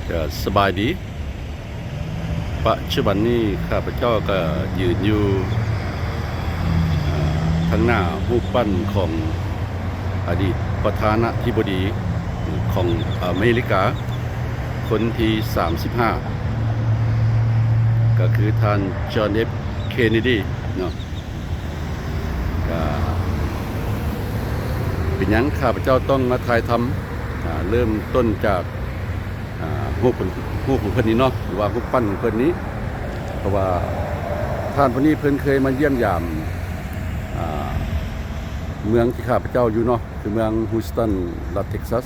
ก็สบายดีปัจจุบันนี้ข้าพเจ้าก็ยืนอยู่ข้างหน้ารูปปั้นของอดีตประธานาธิบดีของอเมริกาคนที่35ก็คือท่านจอห์น เอฟ เคนเนดีเนาะก็เป็นหยังข้าพเจ้าต้องมาถ่ายทำเริ่มต้นจากรูปของเพิ่นนี้เนาะหรือว่ารูปปั้นของเพิ่นนี้เพราะว่าท่านผู้นี้เพิ่นเคยมาเยี่ยมยามเมืองที่ข้าพเจ้าอยู่เนาะคือเมืองฮูสตันรัฐเท็กซัส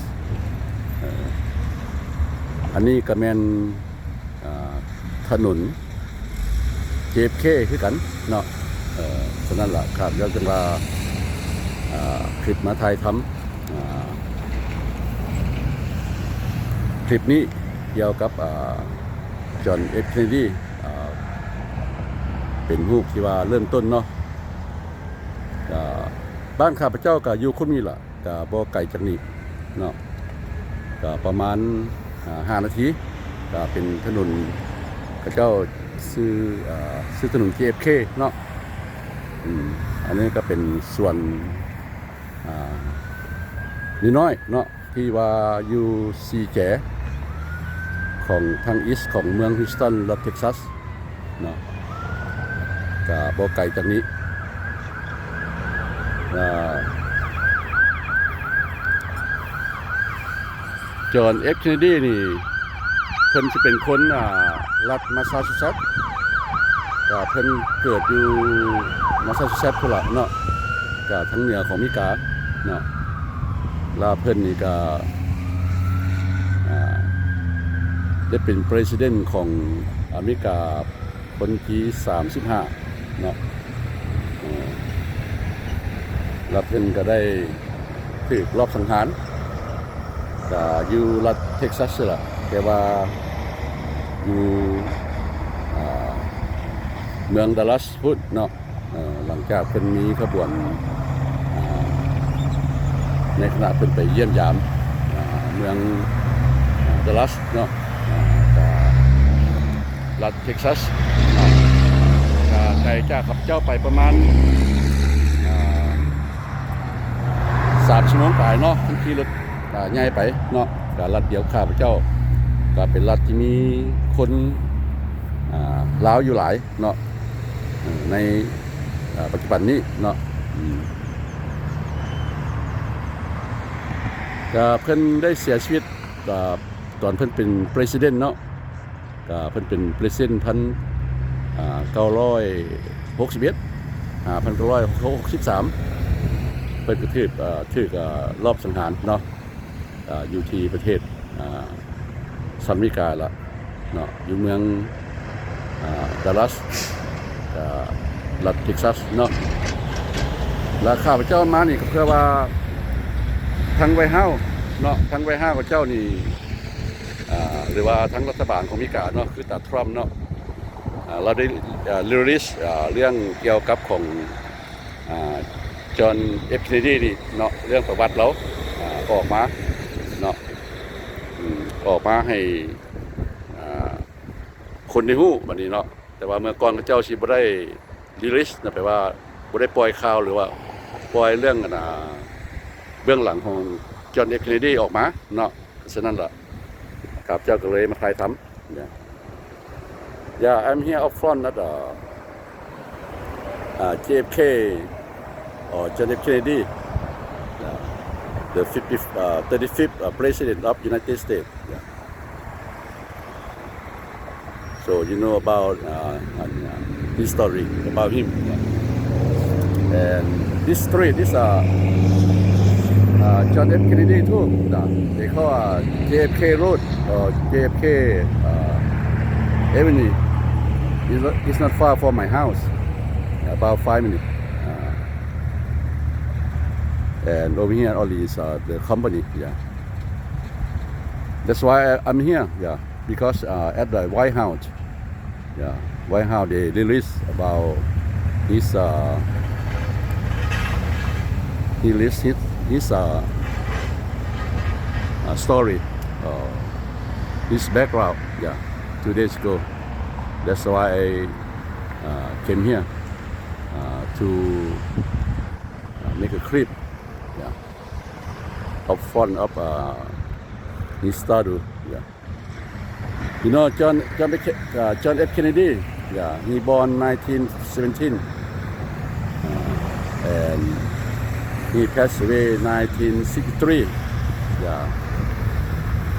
อันนี้ก็แม่นถนน JFK คือกันเนาะฉะนั้นล่ะครับเราจะมาคลิปมาถ่ายทำคลิปนี้เกี่ยวกับจอห์น เอฟ เคนเนดีเป็นรูปที่ว่าเริ่มต้นเนาะบ้านข้าพเจ้าก็อยู่คนนี้ล่ะก็บ่ไกลจากนี้เนาะก็ประมาณ5 นาทีก็เป็นถนนข้าเจ้าซื้อถนน JFK เนาะอันนี้ก็เป็นส่วนนิดน้อยเนาะที่ว่าอยู่ซีแจของทางอีสต์ของเมืองฮิวสตันรัฐเท็กซัสเนาะก็บ่ไกลจากนี้จอห์น เอฟ เคนเนดีนี่เพิ่นจะเป็นคนรัฐมาซาชูเซตส์ก็เพิ่นเกิดอยู่มาซาชูเซตส์พุ่นล่ะเนาะก็ทางเหนือของอเมริกาเนาะแล้วเพิ่นนี่ก็ได้เป็นประธานาธิบดีของอเมริกาคนที่35เนาะแล้วเพิ่นก็ได้ถูกลอบสังหารก็อยู่รัฐเท็กซัสล่ะแต่ว่าอยู่เมืองดัลลัสพุทธเนาะหลังจากเพิ่นมีขบวนในขณะเพิ่นไปเยี่ยมยามเมืองดัลลัสเนาะรัฐเท็กซัสไกลจากข้าพเจ้าไปประมาณ3 ชั่วโมงไปเนาะทั้งขี่รถใหญ่ไปเนาะก็รัฐเดียวข้าพเจ้าก็เป็นรัฐที่มีคนลาวอยู่หลายเนาะในปัจจุบันนี้เนาะก็เพิ่นได้เสียชีวิตตอนเพิ่นเป็นประธานาธิบดีเนาะก็เพิ่นเป็นประธานาธิบดี1963เพิ่นก็ถูกรอบสังหารเนาะอยู่ที่ประเทศสหรัฐอเมริกาละเนาะอยู่เมืองดัลลัสรัฐเท็กซัสเนาะแล้วข้าพเจ้ามานี่ก็เพื่อว่าทั้งไวท์เฮาส์เนาะทั้งไวท์เฮาส์ของเจ้านี่หรือว่าทั้งรัฐบาลของอเมริกาเนาะคือตาทรัมป์เนาะเราได้รีลิสเรื่องเกี่ยวกับของจอห์น เอฟ เคนเนดีนี่เนาะเรื่องประวัติเราออกมาเนาะออกมาให้คนในหู้บัดนี้เนาะแต่ว่าเมื่อก่อนเจ้าสิบ่ได้รีลิสนะแปลว่าบ่ได้ปล่อยข่าวหรือว่าปล่อยเรื่องเบื้องหลังของจอห์น เอฟ เคนเนดีออกมาเนาะฉะนั้นล่ะครับเจ้าก็เลยมาถ่ายทำYeah, I'm here up front at JFK or John F. Kennedy, the 35th President of United States. Yeah. So you know about his story about him. Yeah. And this street is John F. Kennedy too. They call JFK Road or JFK Avenue. It's not far from my house, about 5 minutes. And over here only is the company. Yeah, that's why I'm here. Yeah, because at the White House, yeah, White House they release about his story his background 2 days ago. That's why I came here to make a clip of front of his statue. You know John F. Kennedy, he born 1917 and he passed away 1963.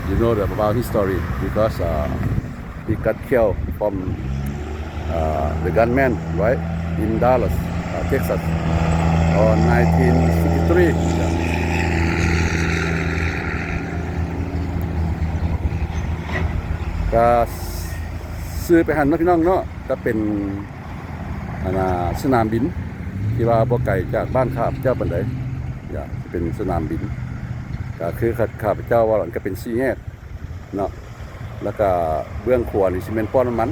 You know about his story because he got killed from the gunman, right, in Dallas, Texas, on 1963.ก็ซื้อไปหันพี่น้องเนาะก็เป็นสนามบินที่ว่าบ่ไกลจากบ้านข้าพเจ้าปานใดเป็นสนามบินก็คือข้าพเจ้าว่าหลังก็เป็น4แยกเนาะแล้วก็เบื้องขวานี่สิแม่นป้อนน้ำมัน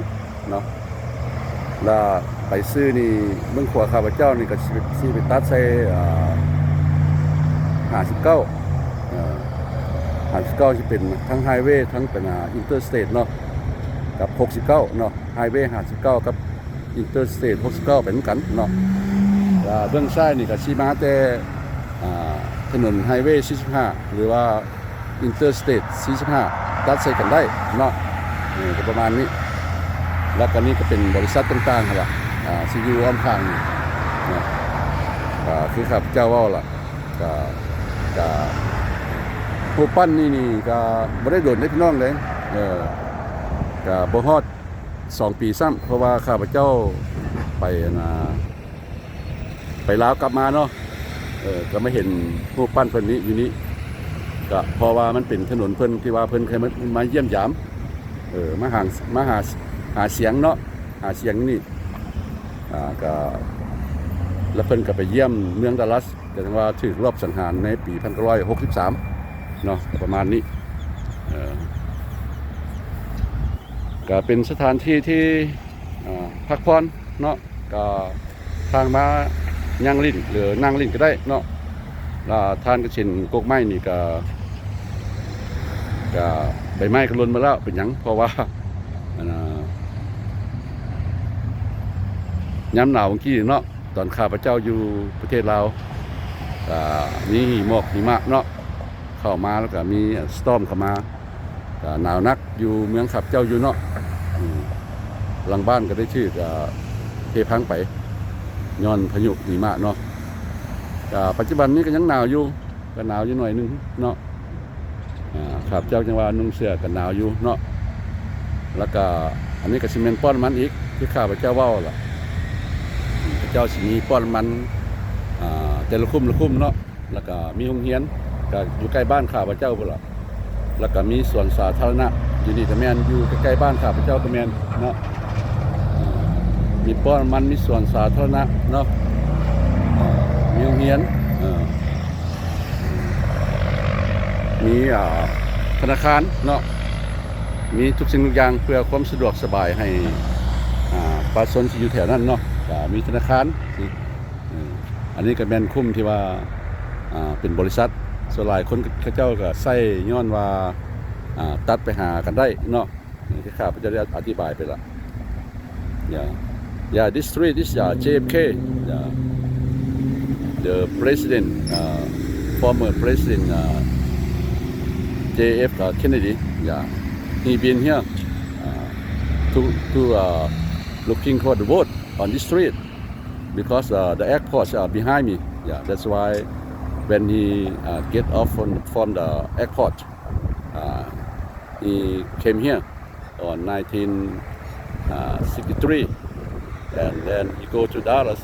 เนาะแล้วไปซื้อนี่เบื้องขวาข้าพเจ้านี่ก็สิไปตัดใส่59สิเป็นทั้งไฮเวย์ทั้งเป็นอินเตอร์สเตทเนาะกับ69เนาะไฮเวย์59กับอินเตอร์สเตท69เป็นกันเนาะแล้วเบื้องซ้ายนี่ก็สิมาแต่ถนนไฮเวย์45หรือว่าอินเตอร์สเตท45ตัดใส่กันได้เนาะก็ประมาณนี้แล้วก็นี่ก็เป็นบริษัทต่างๆล่ะสิอยู่อ้อมข้างนี่เนาะคือครับเจ้าว่าล่ะก็ผู้ปั้นนี่ก็บ่ได้โดนได้พี่น้องเลยก็บ่ฮอด2 ปีซ้ำเพราะว่าข้าพเจ้าไปลาวกลับมาเนาะก็ไม่เห็นผู้ปั้นเพิ่นนี้อยู่นี้ก็เพราะว่ามันเป็นถนนเพิ่นที่ว่าเพิ่นเคยมาเยี่ยมยามมาหาเสียงเนาะหาเสียงนี่ก็แล้วเพิ่นก็ไปเยี่ยมเมืองดัลลัสก็ถือว่าถูกรอบสังหารในปี1963เนาะประมาณนี้ก็เป็นสถานที่ที่พักผ่อนเนาะก็ทางมาย่างลิ้นหรือนั่งลิ้นก็ได้เนาะทานกระชินกกไม้นี่ก็ใบไม้ก็ล้นมาแล้วเป็นหยังเพราะว่าย้ำหนาวเมื่อกี้เนาะตอนข้าพเจ้าอยู่ประเทศลาวมีหมอกหิมะเนาะเข้ามาแล้วก็มีสตอมเข้ามาหนาวนักอยู่เมืองข้าพเจ้าอยู่เนาะหลังบ้านก็ได้ชื่อเทพังไปย้อนพายุหิมะเนาะปัจจุบันนี้ก็ยังหนาวอยู่ก็หนาวอยู่หน่อยนึงเนาะข้าพเจ้าจังว่านุ่งเสื้อก็หนาวอยู่เนาะแล้วก็อันนี้ก็สิเมนป้อนมันอีกที่ข้าพเจ้าเว้าล่ะเจ้าสิมีป้อนมันแต่ละคุ้มเนาะแล้วก็มีโรงเรียนก็อยู่ใกล้บ้านข้าพเจ้าพุ่นล่ะแล้วก็มีสวนสาธารณะอยู่นี่ก็แม่นอยู่ใกล้ๆบ้านข้าพเจ้าก็แม่นเนาะมีป้อนมันมีสวนสาธารณะเนาะมีโรงเรียนมีธนาคารเนาะมีทุกสิ่งทุกอย่างเพื่อความสะดวกสบายให้ประชาชนที่อยู่แถวนั้นเนาะมีธนาคารอันนี้ก็แม่นคุ้มที่ว่าเป็นบริษัทส่วนหลายคนเขาเจ้าก็ใช้ย้อนว่าตัดไปหากันได้เนาะที่ข้าพเจ้าได้อธิบายไปละthis street is JFK the president former president JF Kennedy he been here to looking for the vote on this street because the airport behind me that's why when he get off from the airport he came here on 1963 and then he go to Dallas.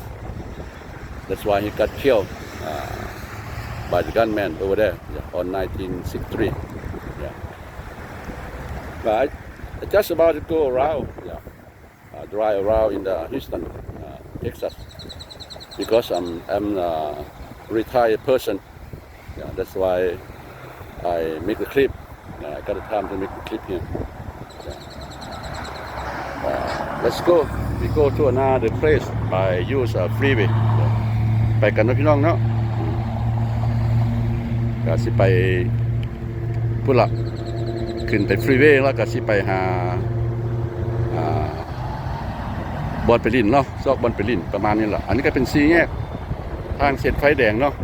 That's why he got killed by the gunman over there on 1963. But I just about to go around, drive around in the Houston, Texas, because I'm a retired person. That's why I make the clip. I got the time to make the clip here. Let's go. We go to another place by use a freeway. ไปกันนะพี่น้องเนาะก็สิไปพุ่นละ ขึ้นไปฟรีเวย์แล้วก็สิไปหาอ่าบอลไปลินเนาะซอกบอลไปลินประมาณนี้แหละอันนี้ก็เป็น4 แยกทางเส้นไฟแดงเนาะ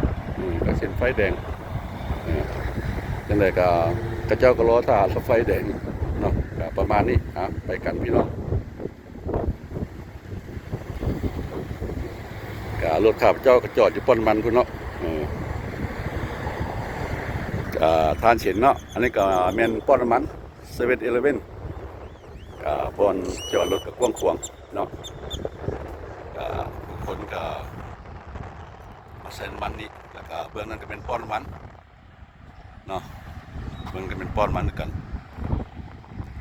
ก็เส้นไฟแดงจังไดก็กระเจ้าก็รอตารถไฟแดงเนาะก็ประมาณนี้ไปกันพี่น้องก็รถข้าพเจ้าก็จอดอยู่ป้อนมันพุ่นเนาะทานเฉียนเนาะอันนี้ก็แม่นป้อนมัน7-Elevenป้อนจอดรถก็กว้างขวางเนาะคนก็มาใส่น้ำมันนี่แล้วก็เบื้องนั้นก็เป็นป้อนมันเนาะเบื้องก็เป็นป้อนมันด้วยกัน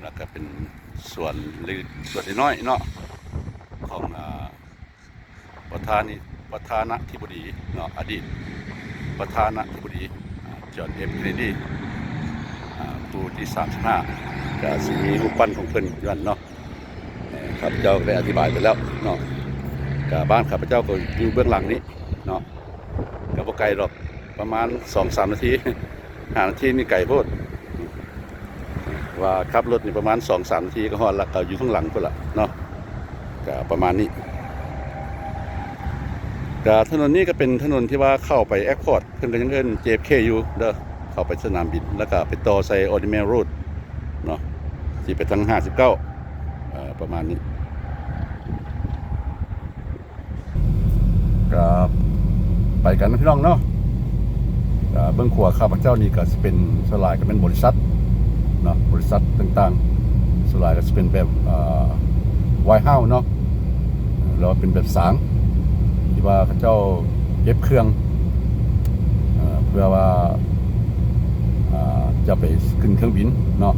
แล้วก็เป็นส่วนเล็กส่วนน้อยเนาะของประธานาธิบดีเนาะอดีตประธานาธิบดีจอห์น เคนเนดีผู้ที่35ก็สิมีรูปปั้นของเพิ่นอยู่นั่นเนาะข้าพเจ้าได้อธิบายไปแล้วเนาะกับบ้านข้าพเจ้าก็อยู่เบื้องหลังนี้เนาะก็บ่ไกลหรอกประมาณ 2-3 นาที5 นาทีนี่ไกลโพดว่าขับรถนี่ประมาณ 2-3 นาทีก็ฮอดแล้วก็อยู่ข้างหลังพุ่นล่ะเนาะก็ประมาณนี้ก็ถนนนี้ก็เป็นถนนที่ว่าเข้าไปแอร์พอร์ตเพิ่นก็ยังเอิ้น JFK อยู่เด้อเข้าไปสนามบินแล้วก็ไปต่อใส่ออร์ดิเมลโรดเนาะสิไปทาง59ประมาณนี้ก็ไปกันนะพี่น้องเนาะเบื้องขวาข้าพเจ้านี่ก็จะเป็นสลายก็เป็นบริษัทเนาะบริษัทต่างๆสลายก็จะเป็นแบบไวท์เฮาส์เนาะแล้วเป็นแบบสางที่ว่าข้าเจ้าเก็บเครื่องเพื่อว่าจะไปขึ้นเครื่องบินเนาะ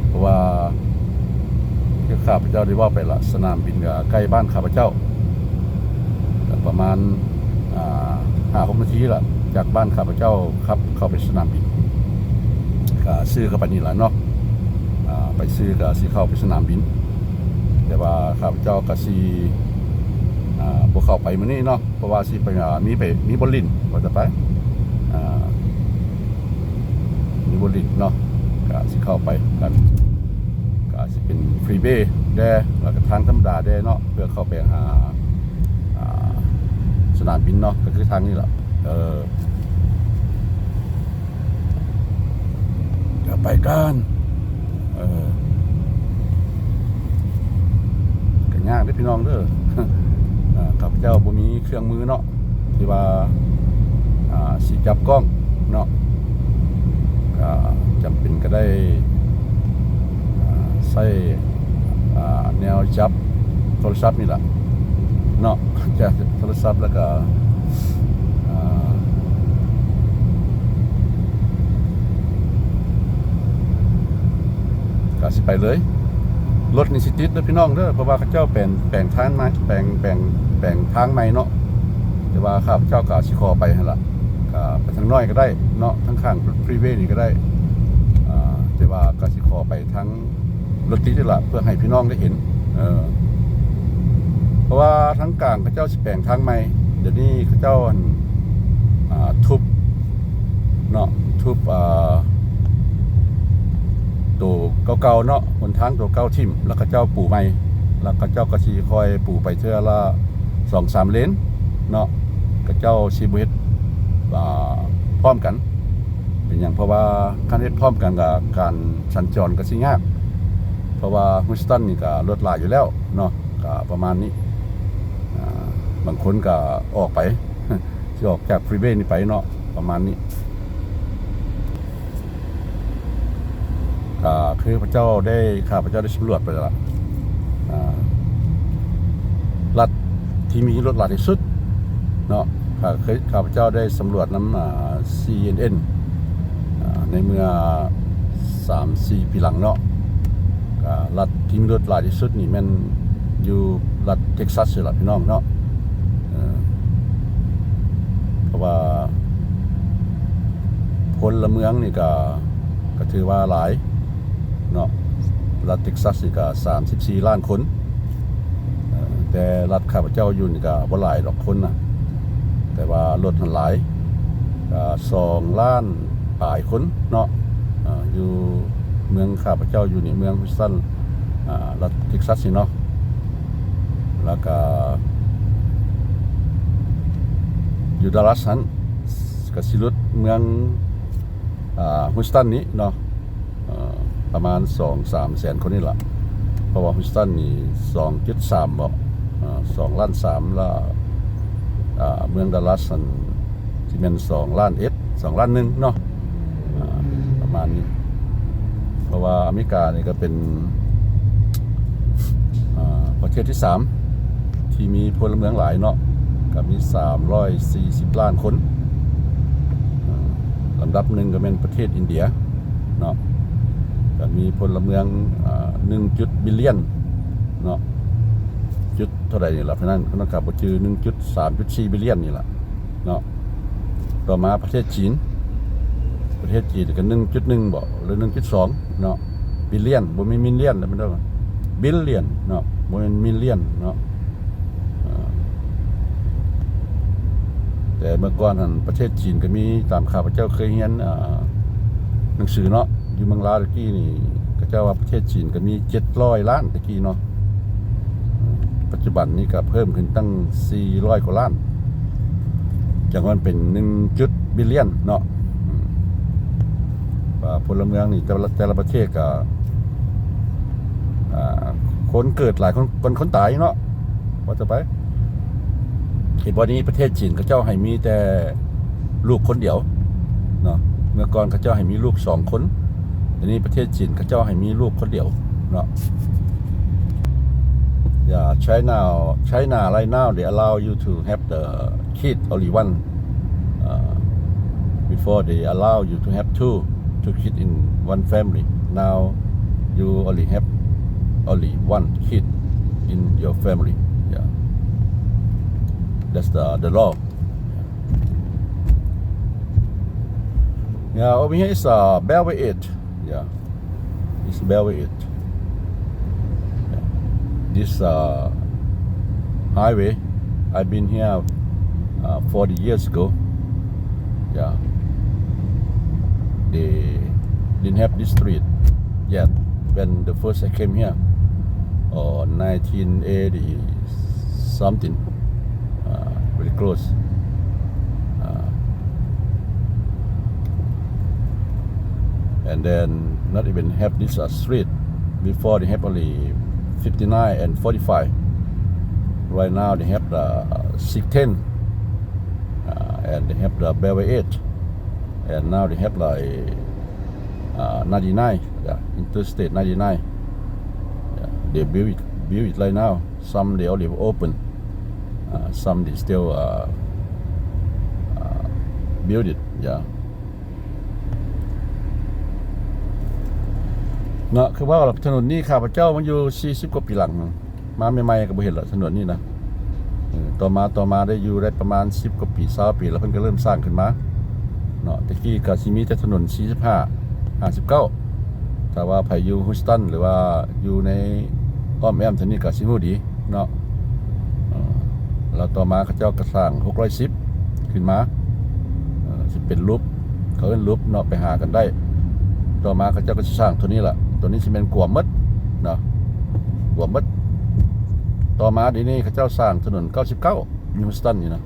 เพราะว่าที่ข้าพเจ้าได้ว่าไปละสนามบินกับใกล้บ้านข้าพเจ้าประมาณ5-6 นาทีละจากบ้านข้าพเจ้าครับเข้าไปสนามบินก็ซื้อเข้าไปนี่แหละเนาะไปซื้อก็สิเข้าไปสนามบินแต่ว่าข้าพเจ้าก็สิบ่เข้าไปมื้อนี้เนาะเพราะว่าสิไปมีบอลลินว่าจะไปมีบอลลินเนาะก็สิเข้าไปกันก็สิเป็นฟรีเวย์แดแล้วก็ทางธรรมดาแดเนาะเพื่อเข้าไปหาสนามบินเนาะก็คือทางนี้แหละจะไปกันกันยากเด้อพี่น้องเด้อข้าพเจ้าบ่มีเครื่องมือเนาะที่ว่าสิจับกล้องเนาะก็จำเป็นก็ได้ใช้แนวจับโทรศัพท์นี่แหละเนาะจะโทรศัพท์แล้วก็สิไปเลยรถนี่สิติดเด้อพี่น้องเด้อเพราะว่าเขาเจ้าแปลงทางมาแปลงทางใหม่เนาะแต่ว่าข้าพเจ้าก็สิขอไปหั่นล่ะก็ไปทางน้อยก็ได้เนาะทั้งข้างฟรีเวย์นี่ก็ได้แต่ว่าก็สิขอไปทั้งรถติดนี่ล่ะเพื่อให้พี่น้องได้เห็นเพราะว่าทั้งกลางเขาเจ้าสิแปลงทางใหม่เดี๋ยวนี้เขาเจ้าทุบเนาะทุบตัวเก่าๆเนาะหนทางตัวเก่าทิ่มแล้วเขาเจ้าปูใหม่แล้วเขาเจ้าก็สิคอยปูไปเทื่อละ 2-3 เลนเนาะเขาเจ้าสิบ่เฮ็ดพร้อมกันเป็นหยังเพราะว่าการเฮ็ดพร้อมกันกับการสัญจรก็สิยากเพราะว่าฮูสตันนี่ก็รถหลายอยู่แล้วเนาะก็ประมาณนี้บางคนก็ออกไปสิออกจากฟรีเวย์นี่ไปเนาะประมาณนี้คือข้าพเจ้าได้สำรวจไปแล้วรัฐที่มีรถหลายที่สุดเนาะข้าพเจ้าได้สำรวจน้ำCNN ในเมื่อ 3-4 ปีหลังเนาะรัฐที่มีรถหลายที่สุดนี่มันอยู่รัฐเท็กซัสล่ะพี่น้องเนาะเพราะว่าพลเมืองนี่ก็ถือว่าหลายเนาะรัฐเท็กซัสนี่ก็34 ล้านคนแต่รัฐข้าพเจ้าอยู่นี่ก็บ่หลายดอกคนนะแต่ว่ารถมันหลาย2 ล้านปลายคนเนาะ อยู่เมืองข้าพเจ้าอยู่นี่เมืองฮิวสตันรัฐเท็กซัสนี่เนาะแล้วก็อยู่ดัลลัสนั้นก็สิรุดเมืองฮิวสตันนี้เนาะประมาณ 2-3 แสนคนนี่ล่ะเพราะว่าฮิวสตันนี่ 2.3 บ่2.3 ล้านแล้วเมืองดัลลัสนั้นสิแม่น2.1 ล้าน2.1 ล้านเนาะประมาณนี้เพราะว่าอเมริกานี่ก็เป็นประเทศที่3ที่มีพลเมืองหลายเนาะก็มี340 ล้านคนลำดับ1ก็เป็นประเทศอินเดียเนาะก็มีพลเมือง1 บิลเลียนเนาะจุดเท่าใดนี่ล่ะเพราะนั้นเขาก็บ่ชื่อ 1.3.4 บิลเลียนนี่ล่ะเนาะต่อมาประเทศจีนก็ 1.1 บ่หรือ 1.2 เนาะบิลเลียนบ่มีมิลเลียนมันเด้อบิลเลียนเนาะบ่แม่นมิลเลียนเนาะแต่เมื่อก่อนหั่นประเทศจีนก็มีตามข้าพเจ้าเคยเรียนหนังสือเนาะอยู่เมืองลาวตะกี้นี่เขาเจ้าว่าประเทศจีนก็มี700 ล้านตะกี้เนาะปัจจุบันนี้ก็เพิ่มขึ้นตั้ง400 กว่าล้านจากมันเป็น1 บิลเลียนเนาะพลเมืองนี่แต่ละประเทศก็คนเกิดหลายคนตายเนาะว่าจะไปเหตุวันนี้ประเทศจีนเขาเจ้าให้มีแต่ลูกคนเดียวเนาะเมื่อก่อนเขาเจ้าให้มีลูก2 คนแต่นี้ประเทศจีนเขาเจ้าให้มีลูกคนเดียวเนาะChina right now they allow you to have the kid only one before they allow you to have two kids in one family now you only have only one kid in your family that's the law over here is Beltway 8 it's Beltway 8 this highway I've been here 40 years ago they didn't have this street yet when the first I came here 1980 something very close and then not even have this street before they have only 59 and 45 right now they have the 610 and they have the Beltway 8 and now they have like 99 interstate 99 they build it right now some they already open some they still build itเนาะคือว่าถนนนี้ข้าพเจ้ามันอยู่40กว่าปีหลังมาใหม่ๆก็บ่เห็นละถนนนี้นะต่อมาได้อยู่ได้ประมาณ10กว่าปี20ปีแล้วเพิ่นก็เริ่มสร้างขึ้นมาเนาะตะกี้ก็สิมีแต่ถนน45 59ถ้าว่าไผอยู่ฮิวสตันหรือว่าอยู่ในอ้อมแอมทางนี้ก็สิฮู้ดีเนาะแล้วต่อมาเขาเจ้าก็สร้าง610ขึ้นมาสิเป็นรูปเขาเอิ้นรูปเนาะไปหากันได้ต่อมาเขาเจ้าก็สิสร้างตัวนี้ล่ะตัวนี้สิเป็นกัวมดเนาะกัวมดต่อมาเดี๋ยวนี้เขาเจ้าสร้างถนน99ฮิวสตันนี่นะ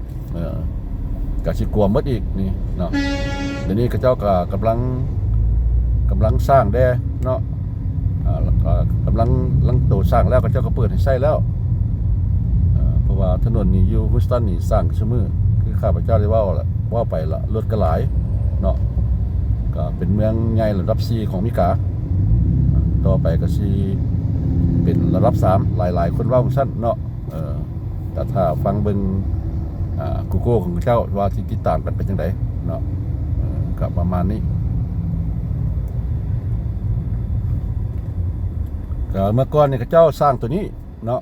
ก็สิกัวมดอีกนี่เนาะเดี๋ยวนี้เขาเจ้าก็กำลังสร้างแด่เนาะกำลังโตสร้างแล้วเขาเจ้าก็เปิดให้ใช้แล้วเพราะว่าถนนนี้อยู่ฮิวสตันนี่สร้างซุมื้อคือข้าพเจ้าได้ว่าไปละรถก็หลายเนาะก็เป็นเมืองใหญ่ระดับ4ของอเมริกาต่อไปก็สิเป็นระดับ3หลายๆคนว่าของซั่นเนาะแต่ถ้าฟังเบิ่งGoogle ของเจ้าว่าที่ติดตามกันเป็นจังได๋เนาะก็ประมาณนี้ก็เมื่อก่อนนี่เขาเจ้าสร้างตัวนี้เนาะ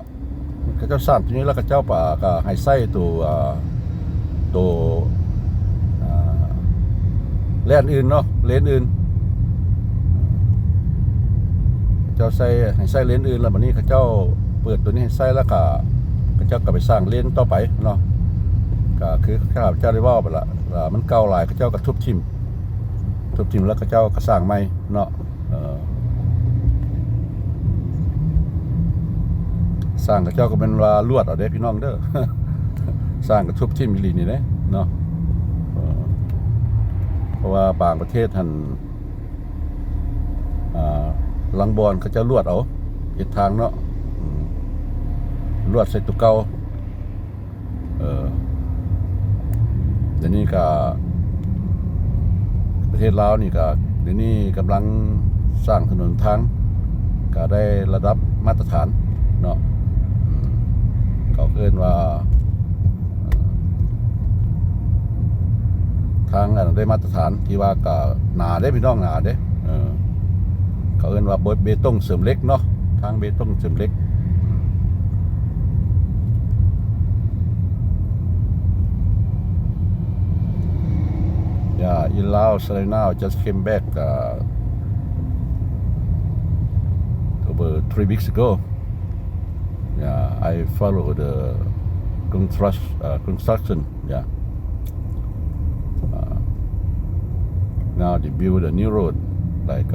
เขาเจ้าสร้างตัวนี้แล้วเขาเจ้าป่าก็ให้ใส่ตัวเลนอื่นเนาะเลนอื่นเจ้าให้ใส่เลนอื่นแล้วบัดนี้เขาเจ้าเปิดตัวนี้ให้ใส่แล้วก็เขาเจ้าก็ไปสร้างเลนต่อไปเนาะก็คือข้าพเจ้าได้ว่าไปละมันเก่าหลายเขาเจ้าก็ทุบทิ่ม ทุบทิ่มแล้วก็เจ้าก็สร้างใหม่เนาะสร้างกับเจ้าก็เป็นว่าลวดเอาเด้พี่น้องเด้อ สร้างกับทุบทิ่มอีหลีนี่เด้เนาะเพราะว่าบางประเทศท่านหลังบอนเขาจะลวดเอาเฮ็ดทางเนาะลวดใส่ตัวเก่าเดี๋ยวนี้ก็ประเทศลาวนี่ก็เดี๋ยวนี้กำลังสร้างถนนทางก็ได้ระดับมาตรฐานเนาะเขาเอิ้นว่าทางได้มาตรฐานที่ว่าก็หนาได้พี่น้องหนาเด้เขาเอิ้นว่าเบตงเสริมเหล็กเนาะทางเบตงเสริมเหล็กin Laos right now just came back over 3 weeks ago. I follow the construction. Now they build a new road like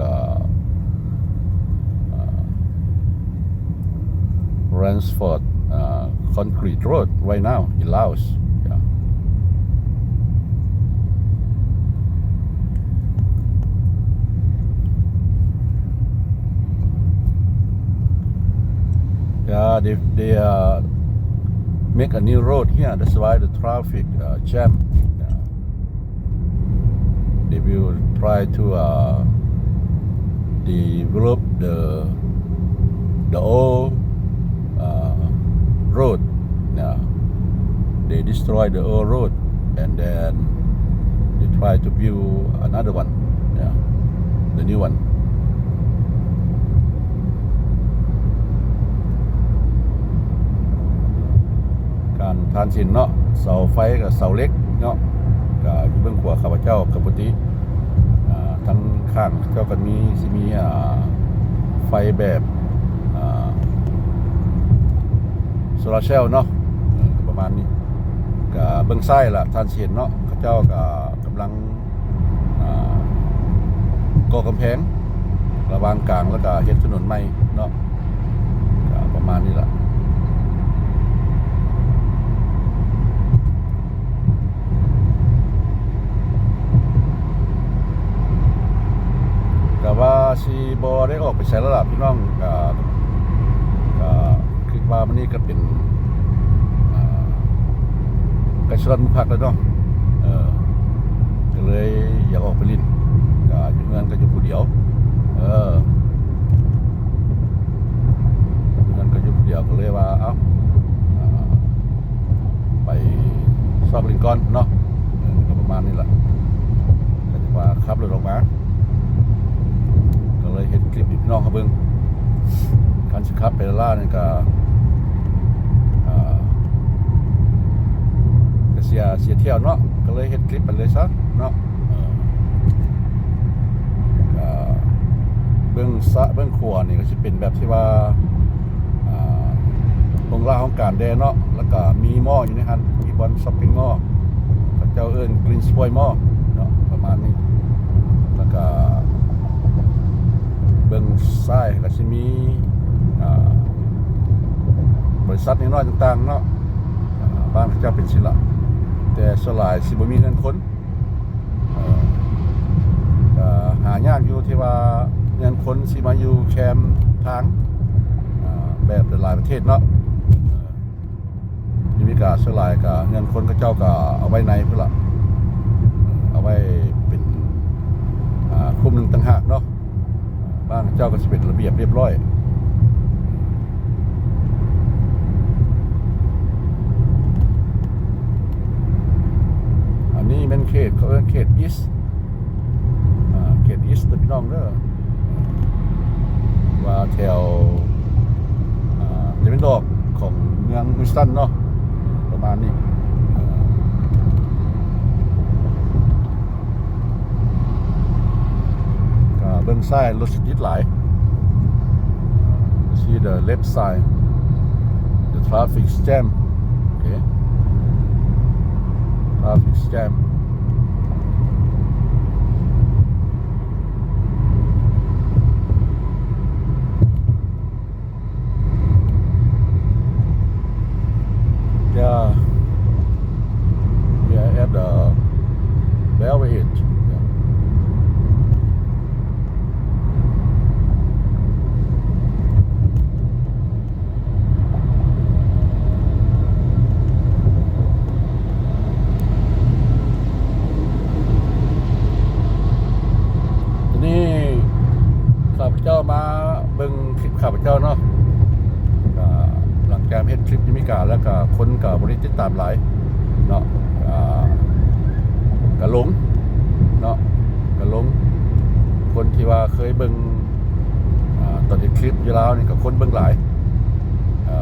Ransford concrete road right now in Laos. They make a new road here. That's why the traffic jam. They will try to develop the old road. They destroy the old road and then they try to build another one. The new one.ทานสินเนาะเสาไฟกับเสาเล็กเนาะก็อยู่เบื้องขวาข้าพเจ้ากับปกติทั้งข้างเจ้าก็มีสิมีไฟแบบโซลาร์เซลล์เนาะประมาณนี้ก็เบื้องซ้ายล่ะทานสินเนาะข้าเจ้าก็กำลังก่อกำแพงระหว่างกลางแล้วก็เฮ็ดถนนใหม่เนาะก็ประมาณนี้ล่ะก็ว่าสิบ่ได้ออกไปใช้ระดับพี่น้องก็คิดว่ามันนี่ก็เป็นกระชวนพักแล้วเนาะก็เลยอยากออกไปลิ้นก็อยู่เมืองก็อยู่ผู้เดียวอยู่เมืองก็อยู่ผู้เดียวก็เลยว่าเอ้าไปซอกลิ้นก่อนเนาะก็ประมาณนี้ล่ะก็จะว่าขับรถออกมาเลยเห็นคลิปพี่น้องเขาเบิ่งการสิขับไปล่านี่ก็เสียเที่ยวเนาะก็เลยเห็นคลิปไปเลยซะเนาะเบิ่งขวานี่ก็สิเป็นแบบที่ว่าตรงล่าของการแดเนาะแล้วก็มีหม้ออยู่ในหันมีบอนช้อปปิ้งมอลล์เขาเจ้าเอิ้นกรีนสปอยมอลล์เนาะประมาณนี้แล้วก็เบิ่งซ้ายก็สิมีบริษัทน้อยๆต่างๆเนาะบ้านเขาเจ้าเป็นศิลาแต่สลายสิบ่มีเงินคนก็หายากอยู่ที่ว่าเงินคนสิมาอยู่แคมป์ทางแบบหลายประเทศเนาะอเมริกาสลายก็เงินคนเขาเจ้าก็เอาไว้ในพุ่นล่ะเอาไว้เป็นคุมนึงต่างหากเนาะบ้านเจ้าก็สิเป็นระเบียบเรียบร้อยอันนี้เป็นเขตเขาเรียกเขตอีสต์เขตอีสต์พี่น้องเด้อว่าแถวจะเป็นดอกของเมืองฮิวสตันเนาะประมาณนี้เบื้องซ้ายรถติดหลาย See the left side the traffic jam okay traffic jam ข้าพเจ้ามาเบิ่งคลิปข้าพเจ้าเนาะก็หลังจากเฮ็ดคลิปอเมริกาแล้วก็คนก็บ่ได้ติดตามหลายเนาะก็หลงเนาะก็หลงคนที่ว่าเคยเบิ่งตอนเฮ็ดคลิปอยู่แล้วนี่ก็คนเบิ่งหลาย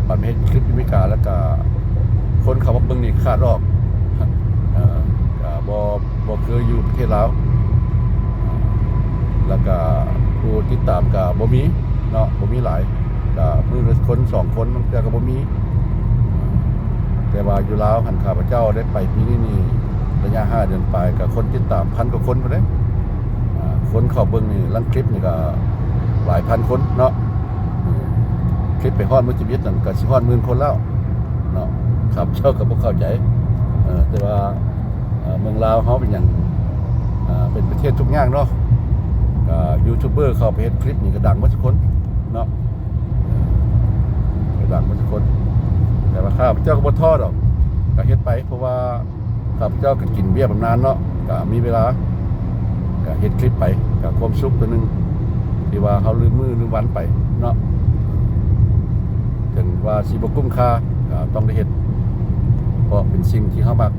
บัดมาเฮ็ดคลิปอเมริกาแล้วก็คนเข้ามาเบิ่งนี่ขาดออกบ่เคยอยู่ประเทศลาวแล้วก็ผู้ติดตามก็บ่มีเนาะบ่มีหลายก็มื้อละคน2คนมันก็บ่มีแต่ว่าอยู่ลาวหันข้าพเจ้าได้ไปปีนี้นี่ระยะ5เดือนปลายก็คนติดตาม1,000กว่าคนบ่ได้คนเข้าเบิ่งนี่ลังคลิปนี่ก็หลายพันคนเนาะคลิปไปฮอดมื้อชีวิตนั่นก็สิฮอด10,000คนแล้วเนาะครับเจ้าก็บ่เข้าใจแต่ว่าเมืองลาวเฮาเป็นหยังเป็นประเทศทุกอย่างเนาะยูทูบเบอร์เข้าไปเฮ็ดคลิปนี่ก็ดังหมดทุกคนเนาะก็ดังหมดทุกคนแต่ว่าข้าพเจ้าก็บ่ท้อดอกก็เฮ็ดไปเพราะว่าข้าพเจ้าก็กินเบี้ยบำนาญเนาะก็มีเวลาก็เฮ็ดคลิปไปก็ความสุขตัวนึงที่ว่าเฮาลืมมื้อลืมวันไปเนาะถึงว่าสิบ่คุ้มค่าก็ต้องได้เฮ็ดเพราะเป็นสิ่งที่เฮามัก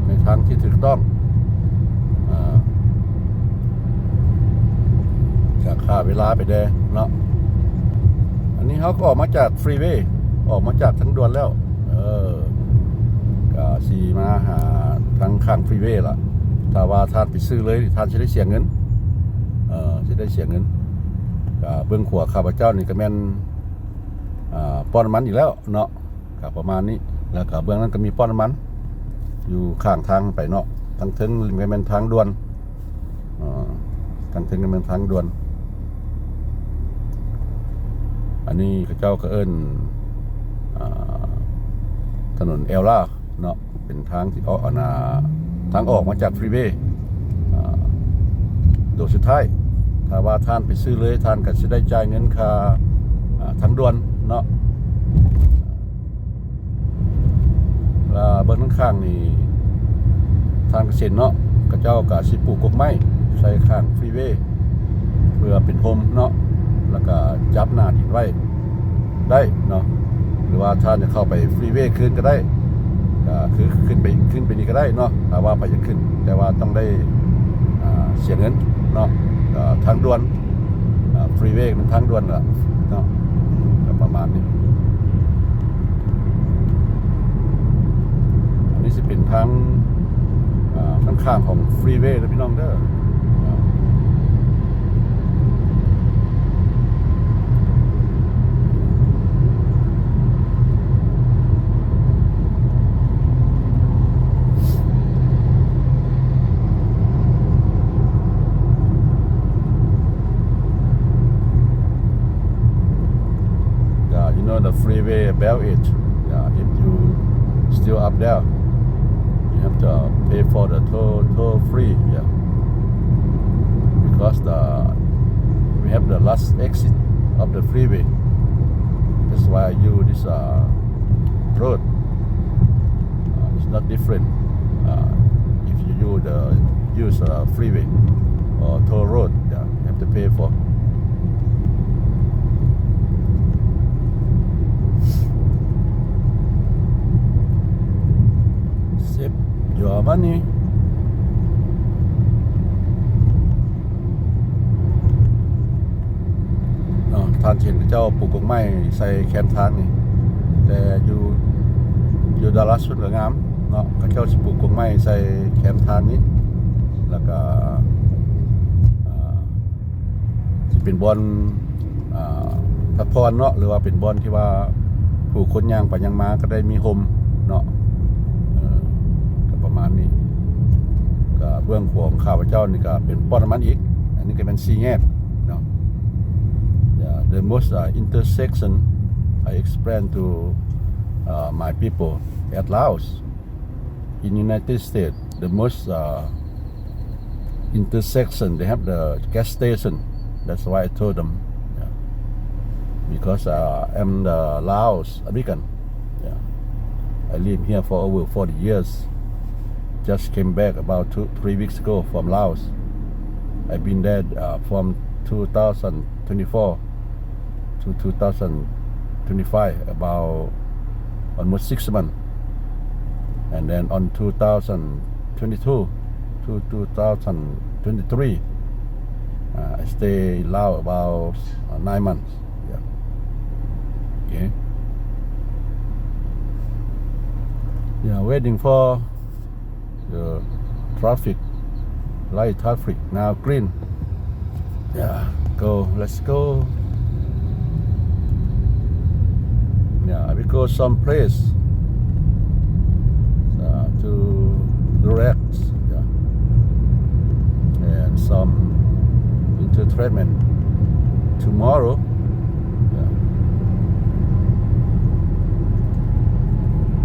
ในทางที่ถูกต้องก็ค่าเวลาไปแดเนาะอันนี้เฮาก็ออกมาจากฟรีเวย์ออกมาจากทางด่วนแล้วก็สิมาหาทางข้างฟรีเวย์ล่ะถ้าว่าท่านไปซื้อเลยท่านสิได้เสียเงินสิได้เสียเงินก็เบื้องขวาข้าพเจ้านี่ก็แม่นป้อนน้ำมันอีกแล้วเนาะก็ประมาณนี้แล้วก็เบื้องนั้นก็มีป้อนน้ำมันอยู่ข้างทางไปเนาะทางถึงก็แม่นทางด่วนทางถึงก็แม่นทางด่วนอันนี้เขาเจ้าก็เอิ้นถนนเอลล่าเนาะเป็นทางที่ทางออกมาจากฟรีเวย์โดยสุดท้ายถ้าว่าท่านไปซื้อเลยท่านก็สิได้จ่ายเงินค่าทางด่วนเนาะแล้วเบิ่งข้างๆนี่ทางเกษตรเนาะเขาเจ้าก็สิปลูกกกไม้ใส่ข้างฟรีเวย์เพื่อเป็นโฮมเนาะแล้วก็จับหน้าดินไว้ได้เนาะหรือว่าท่านจะเข้าไปฟรีเวย์ขึ้นก็ได้ก็คือขึ้นไปนี่ก็ได้เนาะถ้าว่าไปจะขึ้นแต่ว่าต้องได้เสียเงินเนาะทางด่วนฟรีเวย์มันทางด่วนล่ะเนาะก็ประมาณนี้อันนี้สิเป็นทางข้างๆของฟรีเวย์นะพี่น้องเด้อthe freeway about it if you still up there you have to pay for the toll free because we have the last exit of the freeway that's why I use this road it's not different if you use freeway or toll road you have to pay for your moneyท่านเห็นเจ้าปลูกกกไม้ใส่แคมทางนี่แต่อยู่ดัลลัสสุดก็งามเนาะเขาเจ้าสิปลูกกกไม้ใส่แคมทางนี้แล้วก็สิเป็นบ่อนพักผ่อนเนาะหรือว่าเป็นบ่อนที่ว่าผู้คนย่างไปย่างมาก็ได้มีโฮมเนาะประมาณนี้ก็เบื้องขวาของข้าพเจ้านี่ก็เป็นป้อนน้ำมันอีกอันนี้ก็เป็น4แง่เนาะ the most intersection I explain to my people at Laos in United States the most intersection they have the gas station that's why I told them because I'm the Laos American I live here for over 40 years just came back about 3 weeks ago from Laos I've been there from 2024 to 2025 about almost 6 months and then on 2022 to 2023 I stay in Laos about 9 months yeah okay yeah waiting for the traffic light traffic now green yeah let's go yeah we go some place to relax yeah and some entertainment tomorrow yeah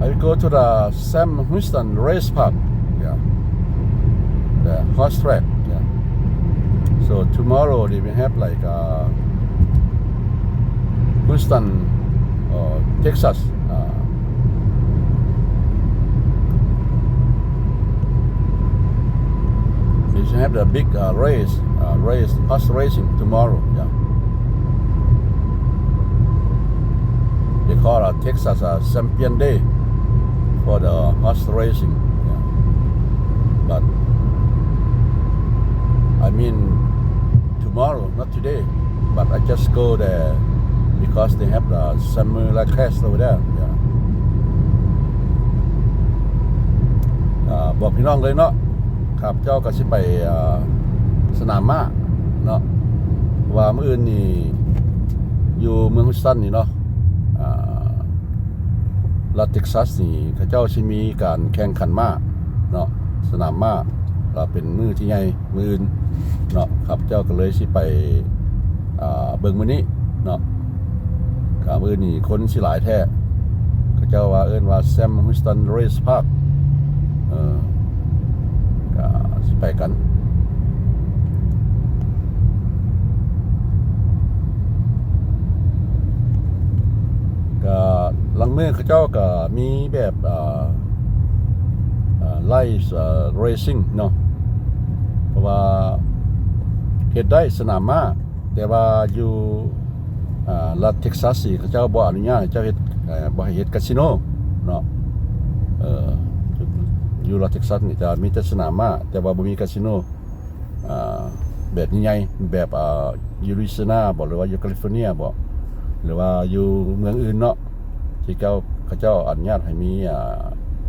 I will go to the Sam Houston Race Park yeah the horse track yeah so tomorrow they will have like Houston or Texas they should have the big race horse racing tomorrow yeah they call Texas Champion Day for the horse racing yeah but I mean tomorrow not today but I just go there because they have the summer class over there yeah บอกพี่น้องเลยเนาะครับเจ้าก็สิไปสนามม้าเนาะว่ามื้ออื่นนี่อยู่เมืองฮุสตันนี่เนาะรัฐเท็กซัสนี่เขาเจ้าสิมีการแข่งขันม้าเนาะสนามม้าเราเป็นมื้อที่ใหญ่มื้ออื่นเนาะครับเจ้าก็เลยสิไปเบิ่งมื้อนี้เนาะก็มื้อนี้คนสิหลายแท้เขาเจ้าว่าเอิ้นว่า Sam Houston Race Park ก็สิไปกันก็หลังมื้อเขาเจ้าก็มีแบบlive racing เนาะเพราะว่าเฮ็ดได้สนามม้าแต่ว่าอยู่รัฐเท็กซัสเขาเจ้าบ่อนุญาตให้เจ้าเฮ็ดบ่ให้เฮ็ดคาสิโนเนาะอยู่รัฐเท็กซัสนี่จะมีแต่สนามม้าแต่ว่าบ่มีคาสิโนแบบใหญ่ๆแบบยูริซนาบ่หรือว่าอยู่แคลิฟอร์เนียบ่หรือว่าอยู่เมืองอื่นเนาะที่เขาเจ้าอนุญาตให้มี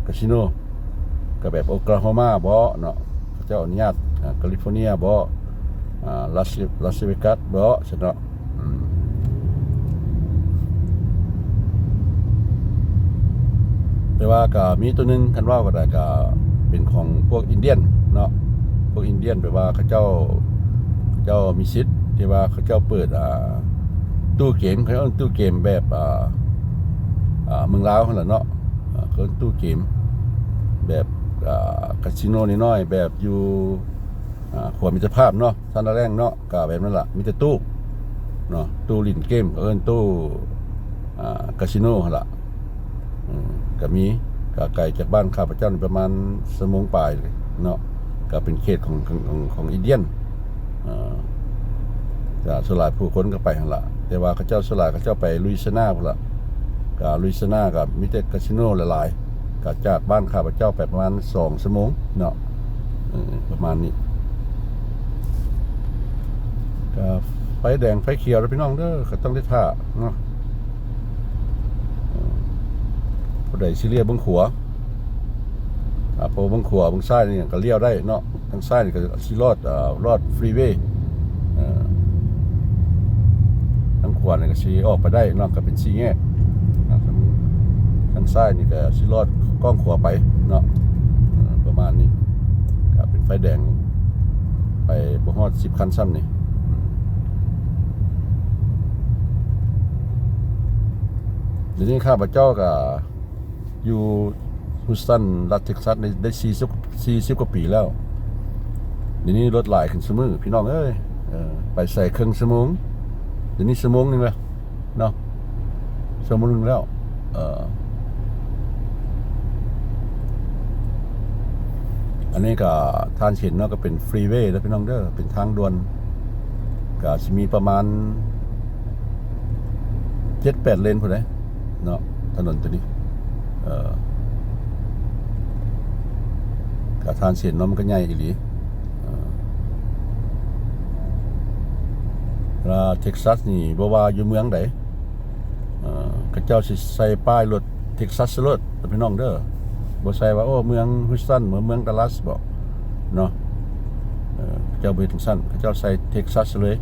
คาสิโนก็แบบโอคลาโฮมาบ่เนาะเขาเจ้าอนุญาตแคลิฟอร์เนียบ่ลาสเวกัสบ่ซั่นเนาะแต่ว่าก็มีตัวนึงคันว่าก็ได้ก็เป็นของพวกอินเดียนเนาะพวกอินเดียนแบบว่าเขาเจ้ามีสิทธิ์ที่ว่าเขาเจ้าเปิดตู้เกมเขาเอิ้นตู้เกมแบบเมืองลาวนั่นแหละเนาะเขาเอิ้นตู้เกมแบบคาสิโนน้อยๆแบบอยู่ขวดมิตรภาพเนาะท่านแรงเนาะก็แบบนั้นล่ะมีแต่ตู้เนาะตู้เล่นเกมเอิ้นตู้คาสิโนหั่นล่ะก็มีก็ไกลจากบ้านข้าพเจ้าประมาณชั่วโมงปลายเนาะก็เป็นเขตของอินเดียนก็สลายผู้คนก็ไปหั่นล่ะแต่ว่าเขาเจ้าสลายเขาเจ้าไปลุยซานาพุ่นล่ะก็ลุยซานาก็มีแต่คาสิโนหลายๆก็จากบ้านข้าพเจ้าไปประมาณ2ชั่วโมงเนาะประมาณนี้ก็ไฟแดงไฟเขียวแล้วพี่น้องเด้อก็ต้องได้ท่าเนาะผู้ใดสิเลียเบิ่งขวาพอเบิ่งขวาเบิ่งซ้ายนี่ก็เลี้ยวได้เนาะทางซ้ายนี่ก็สิรอดฟรีเวย์ทางขวานี่ก็สิออกไปได้เนาะก็เป็น4แง่ทางซ้ายนี่ก็สิรอดก้องขวาไปเนาะประมาณนี้ก็เป็นไฟแดงไปบ่ฮอด10คันซ้ำนี่เดี๋ยวนี้ข้าพเจ้าก็อยู่ฮุสตันรัฐเท็กซัสได้40กว่าปีแล้วเดี๋ยวนี้รถหลายขึ้นเสมอพี่น้องเอ้ยไปใส่ครึ่งชั่วโมงเดี๋ยวนี้ชั่วโมงนึงแล้วเนาะชั่วโมงนึงแล้วอันนี้ก็ทานเห็นเนาะก็เป็นฟรีเวย์แล้วพี่น้องเด้อเป็นทางด่วนก็ ก็สิมีประมาณ7-8 เลนพุ่นเด้เนาะถนนตัวนี้ก็ทานเส้นเนาะมันก็ใหญ่อีหลีเท็กซัสนี่บ่ว่าอยู่เมืองใดเขาเจ้าสิใส่ป้ายรถเท็กซัสรถพี่น้องเด้อบ่ใส่ว่าโอ้เมืองฮิวสตันเมืองดัลลัสบ่เนาะเจ้าเฮ็ดจังซั่นเขาเจ้าใส่เท็กซัสเลย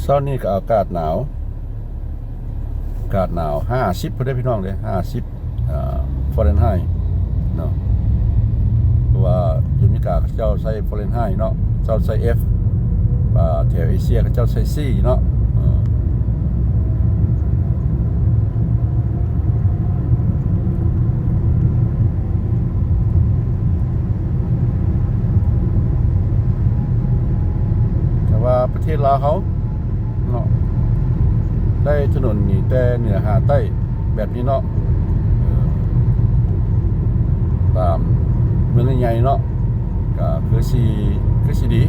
เช้านี้ก็อากาศหนาว50พุ่นเด้อพี่น้องเด้อ50ฟาเรนไฮต์เนาะเพราะว่าอยู่อเมริกาเขาเจ้าใช้ฟาเรนไฮต์เนาะเจ้าใช้ F แถวเอเชียเขาเจ้าใช้ C เนาะแต่ว่าประเทศลาวเขาเนาะได้ถนนนี่แต่เหนือหาใต้แบบนี้เนาะตามเมืองใหญ่ๆเนาะก็คือสิดี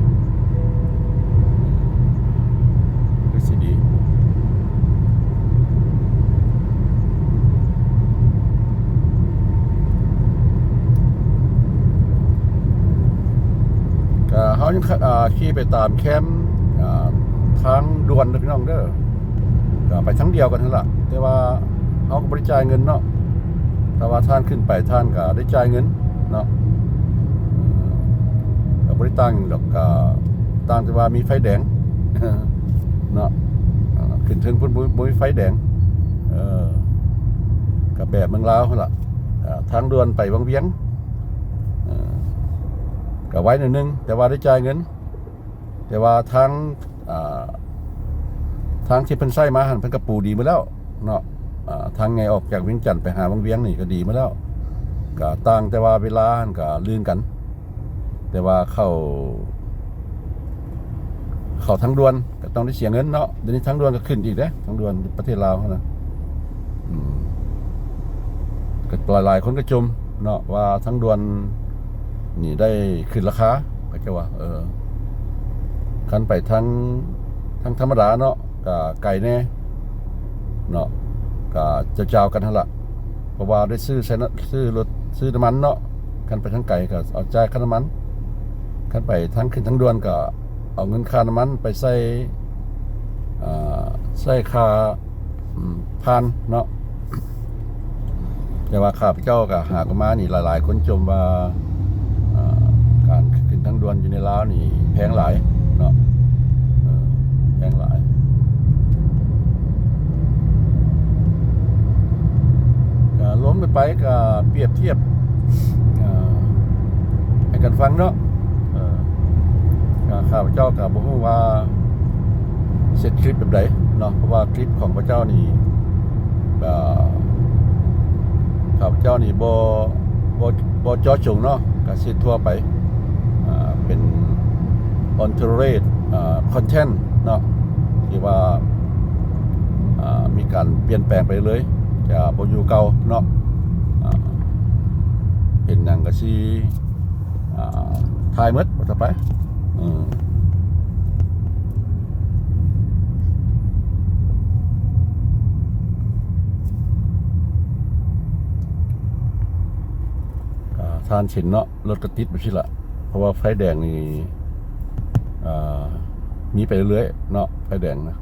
ก็เฮายังขี่ไปตามแคมป์ทางด่วนพี่น้องเด้อก็ไปทั้งเดียวกันนั่นล่ะแต่ว่าเฮาก็บ่ได้จ่ายเงินเนาะถ้าว่าท่านขึ้นไปท่านก็ได้จ่ายเงินเนาะก็บ่ได้ต่างดอกก็ต่างแต่ว่ามีไฟแดงเนาะขึ้นถึงพุ่นบ่มีไฟแดงก็แบบเมืองลาวนั่นล่ะทางด่วนไปวังเวียงก็ไว้หน่อยนึงแต่ว่าได้จ่ายเงินแต่ว่าทางที่เพิ่นใช้มาหั่นเพิ่นก็ปูดีมาแล้วเนาะทางไงออกจากเวียงจันทน์ไปหาวังเวียงนี่ก็ดีมาแล้วก็ต่างแต่ว่าเวลาหั่นก็ลื่นกันแต่ว่าเข้าทางด่วนก็ต้องได้เสียเงินเนาะเดี๋ยวนี้ทางด่วนก็ขึ้นอีกเด้ทางด่วนประเทศลาวนะก็หลายคนก็ชมเนาะว่าทางด่วนนี่ได้ขึ้นราคาก็จะว่าคันไปทางธรรมดาเนาะก็ไกลแน่เนาะก็จะเจ้ากันหั่นล่ะเพราะว่าได้ซื้อรถซื้อน้ำมันเนาะคันไปทางไกลก็เอาจ่ายค่าน้ำมันคันไปทางขึ้นทางด่วนก็เอาเงินค่าน้ำมันไปใส่ค่าผ่านเนาะแต่ว่าข้าพเจ้าก็หากันมานี่หลายๆคนชมว่าการขึ้นทางด่วนอยู่ในลาวนี่แพงหลายเนาะแพงหลายก็ล้มไปก็เปรียบเทียบให้กันฟังเนาะข้าพเจ้าก็บ่ฮู้ว่าเสร็จคลิปแบบใดเนาะเพราะว่าคลิปของพระเจ้านี่ข้าพเจ้านี่บ่เจาะจงเนาะก็สิทั่วไปเป็น on to rate content เนาะที่ว่ามีการเปลี่ยนแปลงไปเลยจะบ่อยู่เก่าเนาะเห็นหยังก็สิถ่ายหมดว่าต่อไปทานเห็นเนาะรถกระติดไปสิละเพราะว่าไฟแดงนี่มีไปเรื่อยเนาะไฟแดงนะ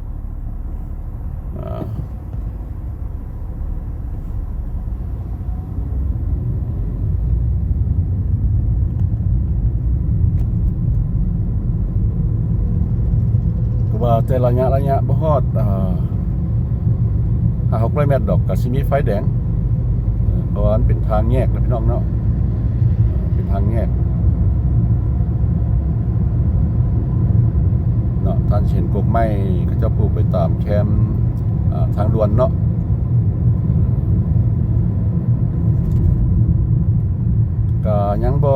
ก็ว่าแต่ระยะบ่ฮอด500 เมตรดอกก็สิมีไฟแดงเพราะว่ามันเป็นทางแยกนะพี่น้องเนาะเป็นทางแยกเนาะท่านเห็นกกไม้เขาจะปลูกไปตามแคมป์ทางด่วนเนาะก็ยังบ่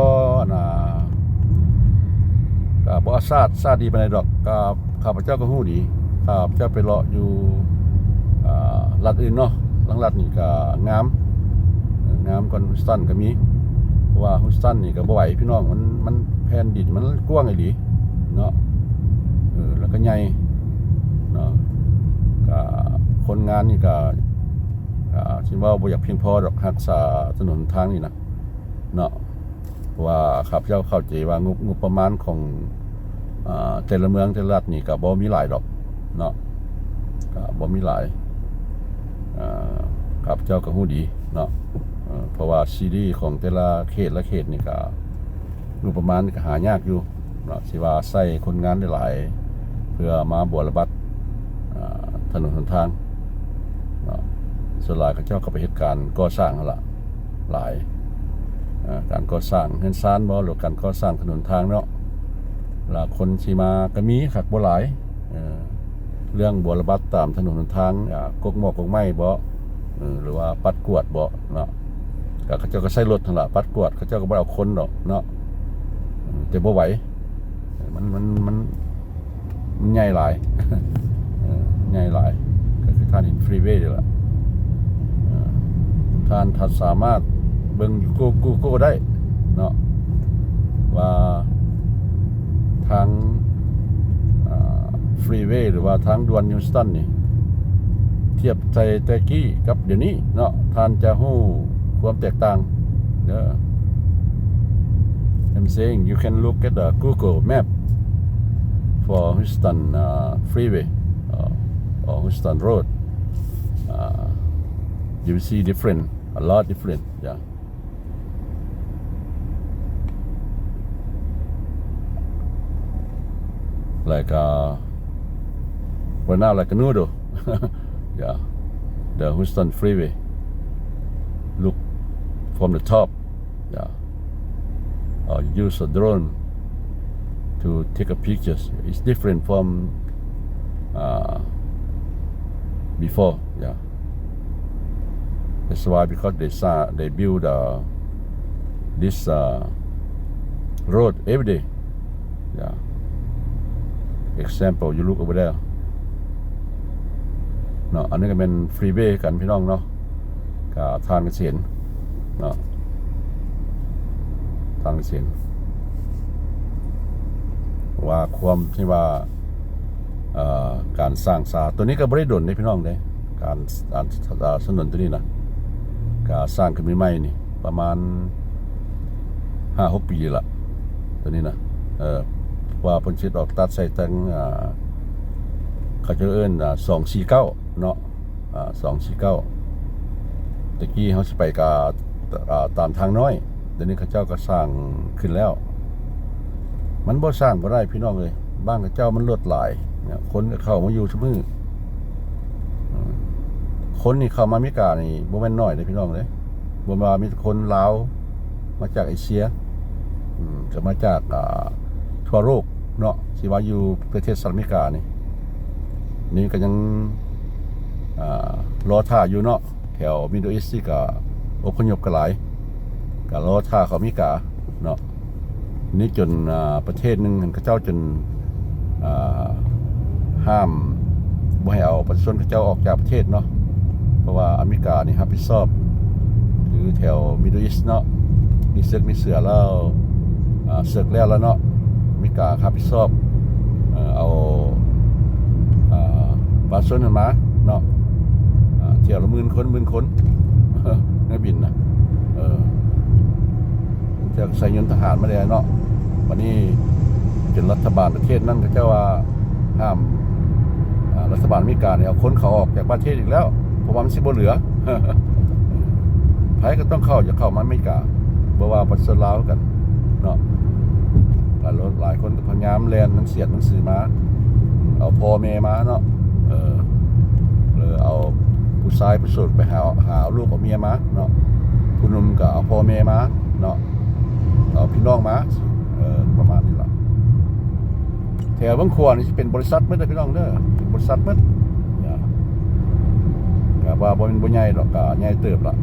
ก็บ่ซาดดีปานใดดอกก็ข้าพเจ้าก็ฮู้ดีข้าพเจ้าไปเลาะอยู่รัฐอื่นเนาะหลังรัฐนี่ก็งาม งามกว่าฮุสตันก็มีเพราะว่าฮุสตันนี่ก็บ่ไหวพี่น้องมันแผ่นดินมันกว้างอีหลีเนาะแล้วก็ใหญ่เนาะก็คนงานนี่ก็คิดว่าบ่อยากเพียงพอดอกรักษาถนนทางนี่นะเนาะเพราะว่าข้าพเจ้าเข้าใจว่างบประมาณของแต่ละเมืองแต่ละรัฐนี่ก็บ่มีหลายดอกเนาะก็บ่มีหลายข้าพเจ้าก็ฮู้ดีเนาะเพราะว่าซีรีส์ของแต่ละเขตละเขตนี่ก็งบประมาณก็หายากอยู่เนาะสิว่าใส่คนงานได้หลายเพื่อมาบวรบัตรถนนหนทางเนาะส่วนหลายเขาเจ้าก็ไปเหตุการณ์ก่อสร้างนั่นล่ะหลายการก่อสร้างเฮือนซานบ่หรือการก่อสร้างถนนทางเนาะล่ะคนสิมาก็มีคักบ่หลายเรื่องบวรบัตรตามถนนหนทางกกหมอกกกไม้บ่หรือว่าปัดกวดบ่เนาะก็เขาเจ้าก็ใช้รถนั่นล่ะปัดกวดเขาเจ้าก็บ่เอาคนดอกเนาะแต่บ่ไหวมันใหญ่หลายใหญ่หลายก็คือท่านเห็นฟรีเวย์นี่ล่ะท่านสามารถเบิ่งอยู่กูได้เนาะว่าทางฟรีเวย์หรือว่าทางด่วนฮิวสตันนี่เทียบใส่แต่กี้กับเดี๋ยวนี้เนาะท่านจะฮู้ความแตกต่างเด้อ I'm saying you can look at the Google map for Houston freeway or Houston road you will see different a lot different yeah like right now like a noodle yeah the Houston freeway look from the top yeah or use a drone to take a pictures it's different from before yeah that's why because they build this road every day yeah example you look over there เนาะอันนี้ก็เป็นฟรีเวย์กันพี่น้องเนาะกับทางเกษตรเนาะทางเกษตรว่าความที่ว่าการสร้างสาตัวนี้ก็บ่ได้ดลในพี่น้องเด้การถนนตัวนี้นะการสร้างขึ้นใหม่ๆนี่ประมาณ 5-6 ปีละตัวนี้นะว่าเพิ่นสิออกตัดใส่ตั้งเขาจะเอิ้น249เนาะ249ตะกี้เฮาสิไปกับตามทางน้อยเดี๋ยวนี้เขาเจ้าก็สร้างขึ้นแล้วมันบ่สร้างบ่ได้พี่น้องเอ้ยบ้านเขาเจ้ามันลวดหลายเนี่ยคนก็เข้ามาอยู่ซุมื้อคนนี่เข้ามาอเมริกานี่บ่แม่นน้อยเด้พี่น้องเด้บ่ว่ามีคนลาวมาจากเอเชียก็มาจากทั่วโลกเนาะสิว่าอยู่ประเทศสหรัฐอเมริกานี่ก็ยังรอท่าอยู่เนาะแถวมิดเดิลอีสต์ก็อพยพกันหลายก็รอท่าเขาอเมริกาเนาะนี่จนประเทศนึงเขาเจ้าจนห้ามบ่ให้เอาประชาชนเขาเจ้าออกจากประเทศเนาะเพราะว่าอเมริกานี่รับผิดชอบคือแถวมิดเดิลอีสต์เนาะมีเสือแล้วเสือกแล้วเนาะอเมริการับผิดชอบเอาประชาชนมาเนาะเที่ยวละ10,000 คนในบินนะจะใส่ยนต์ทหารมาเลยเนาะวันนี้จนรัฐบาลประเทศนั่นก็เจ้าว่าห้ามรัฐบาลอเมริกาเนี่ยเอาคนเขาออกจากประเทศอีกแล้วเพราะว่ามันสิบ่เหลือไผก็ต้องเข้าจะเข้ามาอเมริกาบ่ว่าประเทศลาวกันเนาะหลายคนก็พยายามแลนหนังสือมาเอาพ่อแม่มาเนาะหรือเอาผู้ชายผู้สาวไปหาลูกเอาเมียมาเนาะผู้หนุ่มก็เอาพ่อแม่มาเนาะเอาพี่น้องมาประมาณนี้ล่ะแถวบางขวนี่สิเป็นบริษัทหมดเด้อพี่น้องเด้อเป็นบริษัทหมดก็ว่าบ่เป็นบ่ใหญ่ดอกก็ใหญ่เติบล่ะ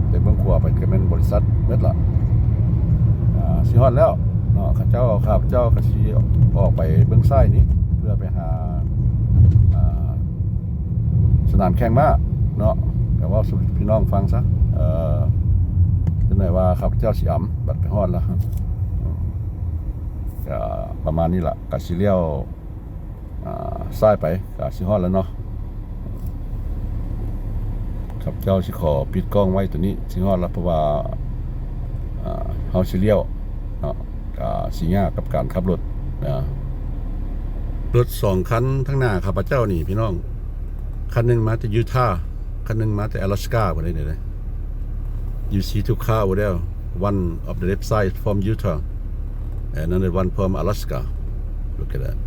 แต่บางขวไปก็เป็นบริษัทหมดล่ะสิฮอดแล้วเนาะข้าเจ้าก็สิออกไปเบื้องซ้ายนี้เพื่อไปหาสนามแข่งม้าเนาะแต่ว่าสุพี่น้องฟังซะ จะไหนว่าข้าพเจ้าสิอำบัดไปฮอดแล้วก็ประมาณนี้ล่ะก็สิเลี้ยวซ้ายไปก็สิฮอดแล้วเนาะข้าพเจ้าสิขอปิดกล้องไว้ตัวนี้สิฮอดแล้วเพราะว่าเฮาสิเลี้ยวเนาะก็สิยากกับการขับรถรถ2คันทั้งหน้าข้าพเจ้านี่พี่น้องคันนึงมาจากยูทาห์คันนึงมาจากอลาสก้าบ่ได้เด้ You see two cars over there. One of the left side from Utah, and another one from Alaska. Look at that.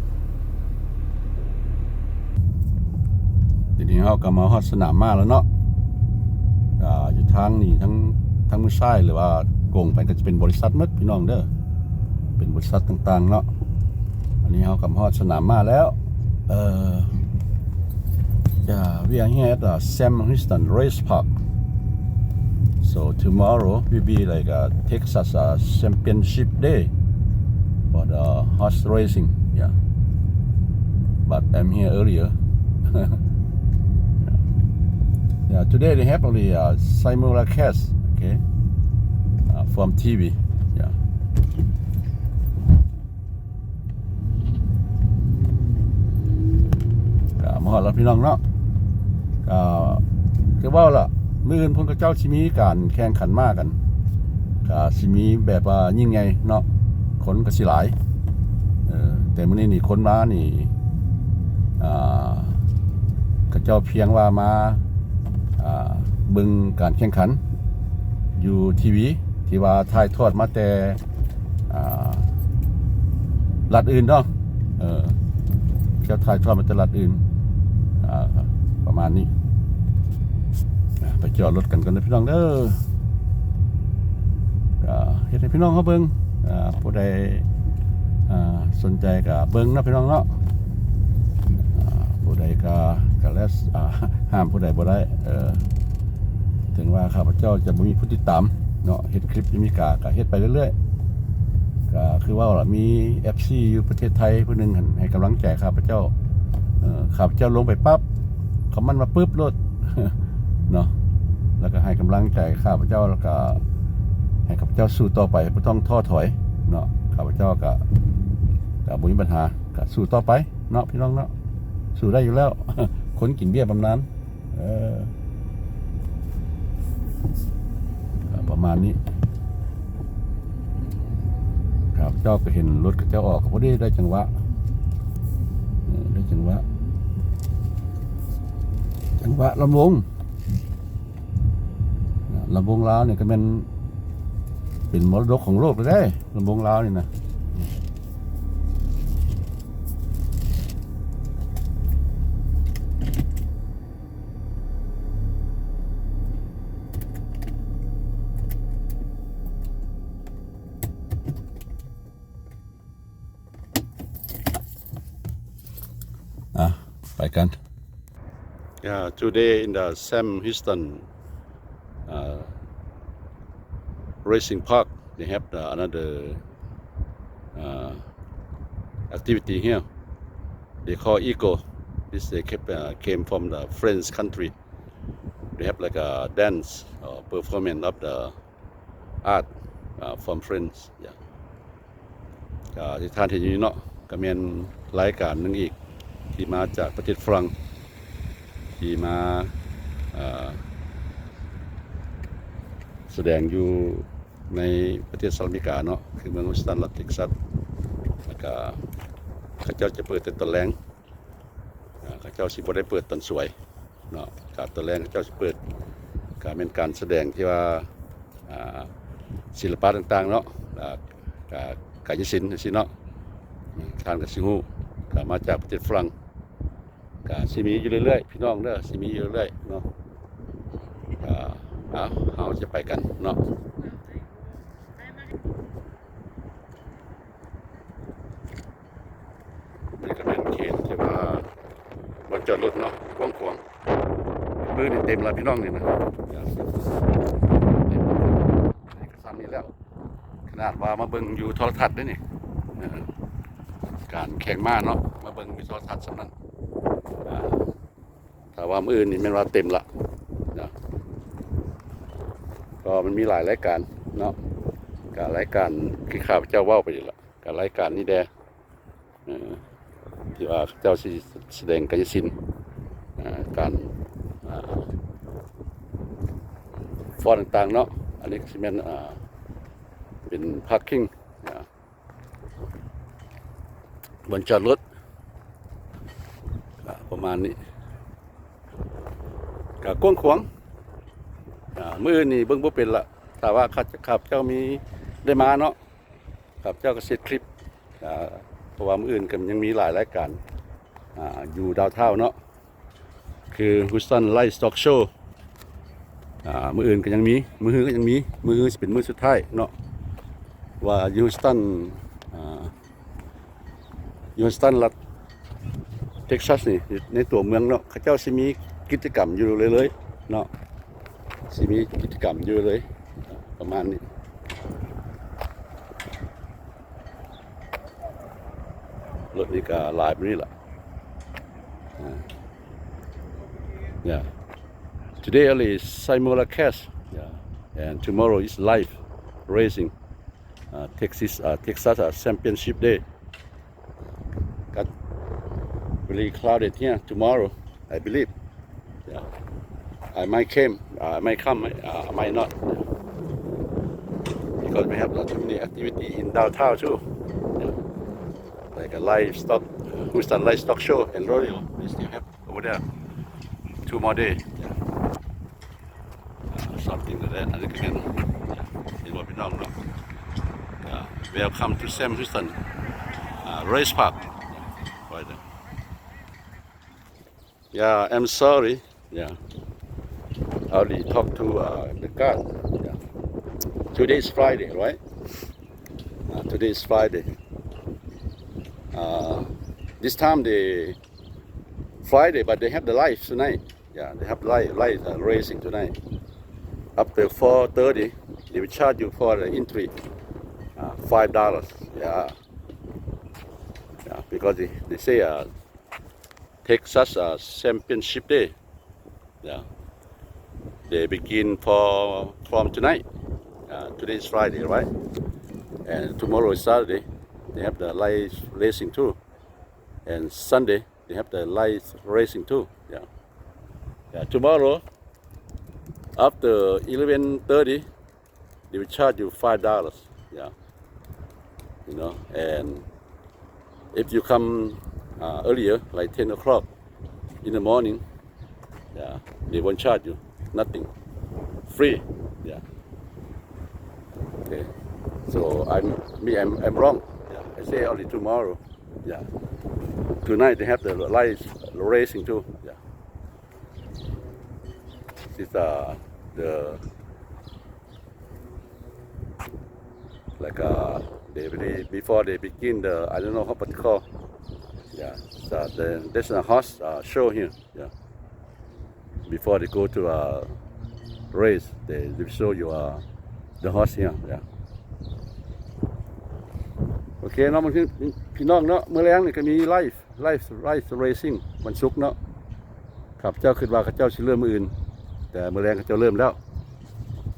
ทีนี้เราก็มาฮอดสนามม้าแล้วเนาะอยู่ทางนี้ทั้งมือซ้ายหรือว่าโกงไปก็จะเป็นบริษัทหมดพี่น้องเด้อเป็นบริษัทต่างๆเนาะอันนี้เราก็มาฮอดสนามม้าแล้วwe are here at Sam Houston Race Park. So tomorrow will be like a Texas Championship Day for the horse racing. Yeah, but I'm here earlier. Yeah, today they have only simulcast, okay, from TV. Yeah. มาฮอดแล้วพี่น้องเนาะคือว่าล่ะมื้ออื่นเพิ่นก็เจ้าสิมีการแข่งขันมากันก็สิมีแบบว่ายิ่งใหญ่เนาะคนก็สิหลายแต่มื้อนี้นี่คนมานี่ก็เจ้าเพียงว่ามาเบิ่งการแข่งขันอยู่ทีวีที่ว่าถ่ายทอดมาแต่รัฐอื่นเนาะเจ้าถ่ายทอดมาแต่รัฐอื่นประมาณนี้ไปจอดรถกันนะพี่น้องเด้อเฮ็ดให้พี่น้องเขาเบิ่งผู้ใดสนใจก็เบิ่งนะพี่น้องเนาะผู้ใดก็แล้วห้ามผู้ใดบ่ได้ถึงว่าข้าพเจ้าจะบ่มีผู้ติดตามเนาะเฮ็ดคลิปมีก็เฮ็ดไปเรื่อยๆก็คือว่ามี FC อยู่ประเทศไทยผู้นึงให้กำลังใจข้าพเจ้าข้าพเจ้าลงไปปั๊บเขามันมาปึ๊บรถเนาะแล้วก็ให้กำลังใจข้าพเจ้าแล้วก็ให้ข้าพเจ้าสู้ต่อไปไม่ต้องท้อถอยเนาะข้าพเจ้าก็บ่มีปัญหาก็สู้ต่อไปเนาะพี่น้องเนาะสู้ได้อยู่แล้ว คนกินเบี้ยบำนาญประมาณนี้ข้าพเจ้าก็เห็นรถข้าพเจ้าออกพอดีได้จังหวะลำวงลาวเนี่ยก็เป็นมรดกของโลกเลยได้ลำวงลาวนี่นะไปกัน Yeah, today in the Sam Houston Racing Park, they have another activity here. They call Eco. This they came from the French country. They have like a dance performance of the art from France. Yeah. ที่ท่านเห็นอยู่นี่เนาะก็เป็นรายการหนึ่งอีกที่มาจากประเทศฝรั่งที่มาแสดงอยู่ในประเทศสหรัฐอเมริกาเนาะคือเมืองฮิวสตันรัฐเท็กซัสแล้วก็เขาเจ้าจะเปิดแต่ตอนแรงเขาเจ้าสิบ่ได้เปิดตอนสวยเนาะการตอนแรงเขาเจ้าสิเปิดการเป็นการแสดงที่ว่าศิลปะต่างๆเนาะกายศิลป์สิเนาะทางกับสิฮู้ก็มาจากประเทศฝรั่งก็สิมีอยู่เรื่อยๆพี่น้องเด้อสิมีอยู่เรื่อยๆเนาะเราจะไปกันเนาะนี่ก็เป็นเขตที่ว่าบนจอดรถเนาะกว้างๆมือนี่เต็มแล้วพี่น้องนี่นะเต็มนี่ก็ซ้ำนี่แล้วขนาดว่ามาเบิ่งอยู่โทรทัศน์ด้วยนี่การแข่งม้าเนาะมาเบิ่งมีโทรทัศน์สำนั้นถ้าว่ามืออื่นนี่แม่นว่าเต็มละนะ ก็มันมีหลายรายการเนาะการรายการที่ข้าพเจ้าเว้าไปนี่ล่ะการรายการนี้แดที่ว่าเจ้าสิแสดงกายศิลป์การฟอนต่างๆเนาะอันนี้ก็สิแม่นเป็นพาร์กิ้งบนจอดรถประมาณนี้ก็กว้างขวางมื้อนี้เบิ่งบ่เป็นละถ้าว่าข้าพเจ้ามีได้มาเนาะข้าพเจ้าก็เสร็จคลิปเพราะว่ามื้ออื่นก็ยังมีหลายรายการอยู่ดาวเท่าเนาะคือ Houston Livestock Show มื้ออื่นก็ยังมีมื้อฮื้อก็ยังมีมื้อฮื้อสิเป็นมื้อสุดท้ายเนาะว่า Houston รัฐเท็กซัสนี่ในตัวเมืองเนาะเขาเจ้าสิมีกิจกรรมอยู่เลยๆเนาะสิมีกิจกรรมอยู่เลยประมาณนี้รถนี่ก็หลายไปนี่ล่ะyeah today only is simulcast and tomorrow is live racing Texas Championship Day got really crowded here tomorrow I believe I might come I might not because we have lots of activity in downtown too like a livestock Houston Livestock Show and rodeo we still have over there 2 more days something like that อันนี้ก็เป็นเห็นว่าพี่น้องเนาะ welcome to Sam Houston race park right there yeah I'm sorry yeah I already talked to the guard yeah. Today is Friday right today is Friday this time they Friday but they have the live tonight yeah they have live racing tonight after 4:30 they will charge you for the entry $5 yeah because they say Texas Championship Day yeah they begin from tonight today is Friday right and tomorrow is Saturday they have the live racing too and Sunday they have the live racing too yeah tomorrow after 11:30 they will charge you $5 yeah you know and if you come earlier like 10 o'clock in the morning yeah they won't charge you nothing free yeah okay so I'm wrong yeah I say only tomorrow yeah tonight they have the live racing too yeah this the like before they begin the I don't know how to call yeah so there's a horse show here yeah before they go to race they show you the horse here yeahโอเคเนาะมันคือพี่น้องเนาะมื้อแลงนี่ก็มีไลฟ์เรซิ่งวันศุกร์เนาะครับเจ้าคิดว่าเขาเจ้าสิเริ่มมื้ออื่นแต่มื้อแลงเขาเจ้าเริ่มแล้ว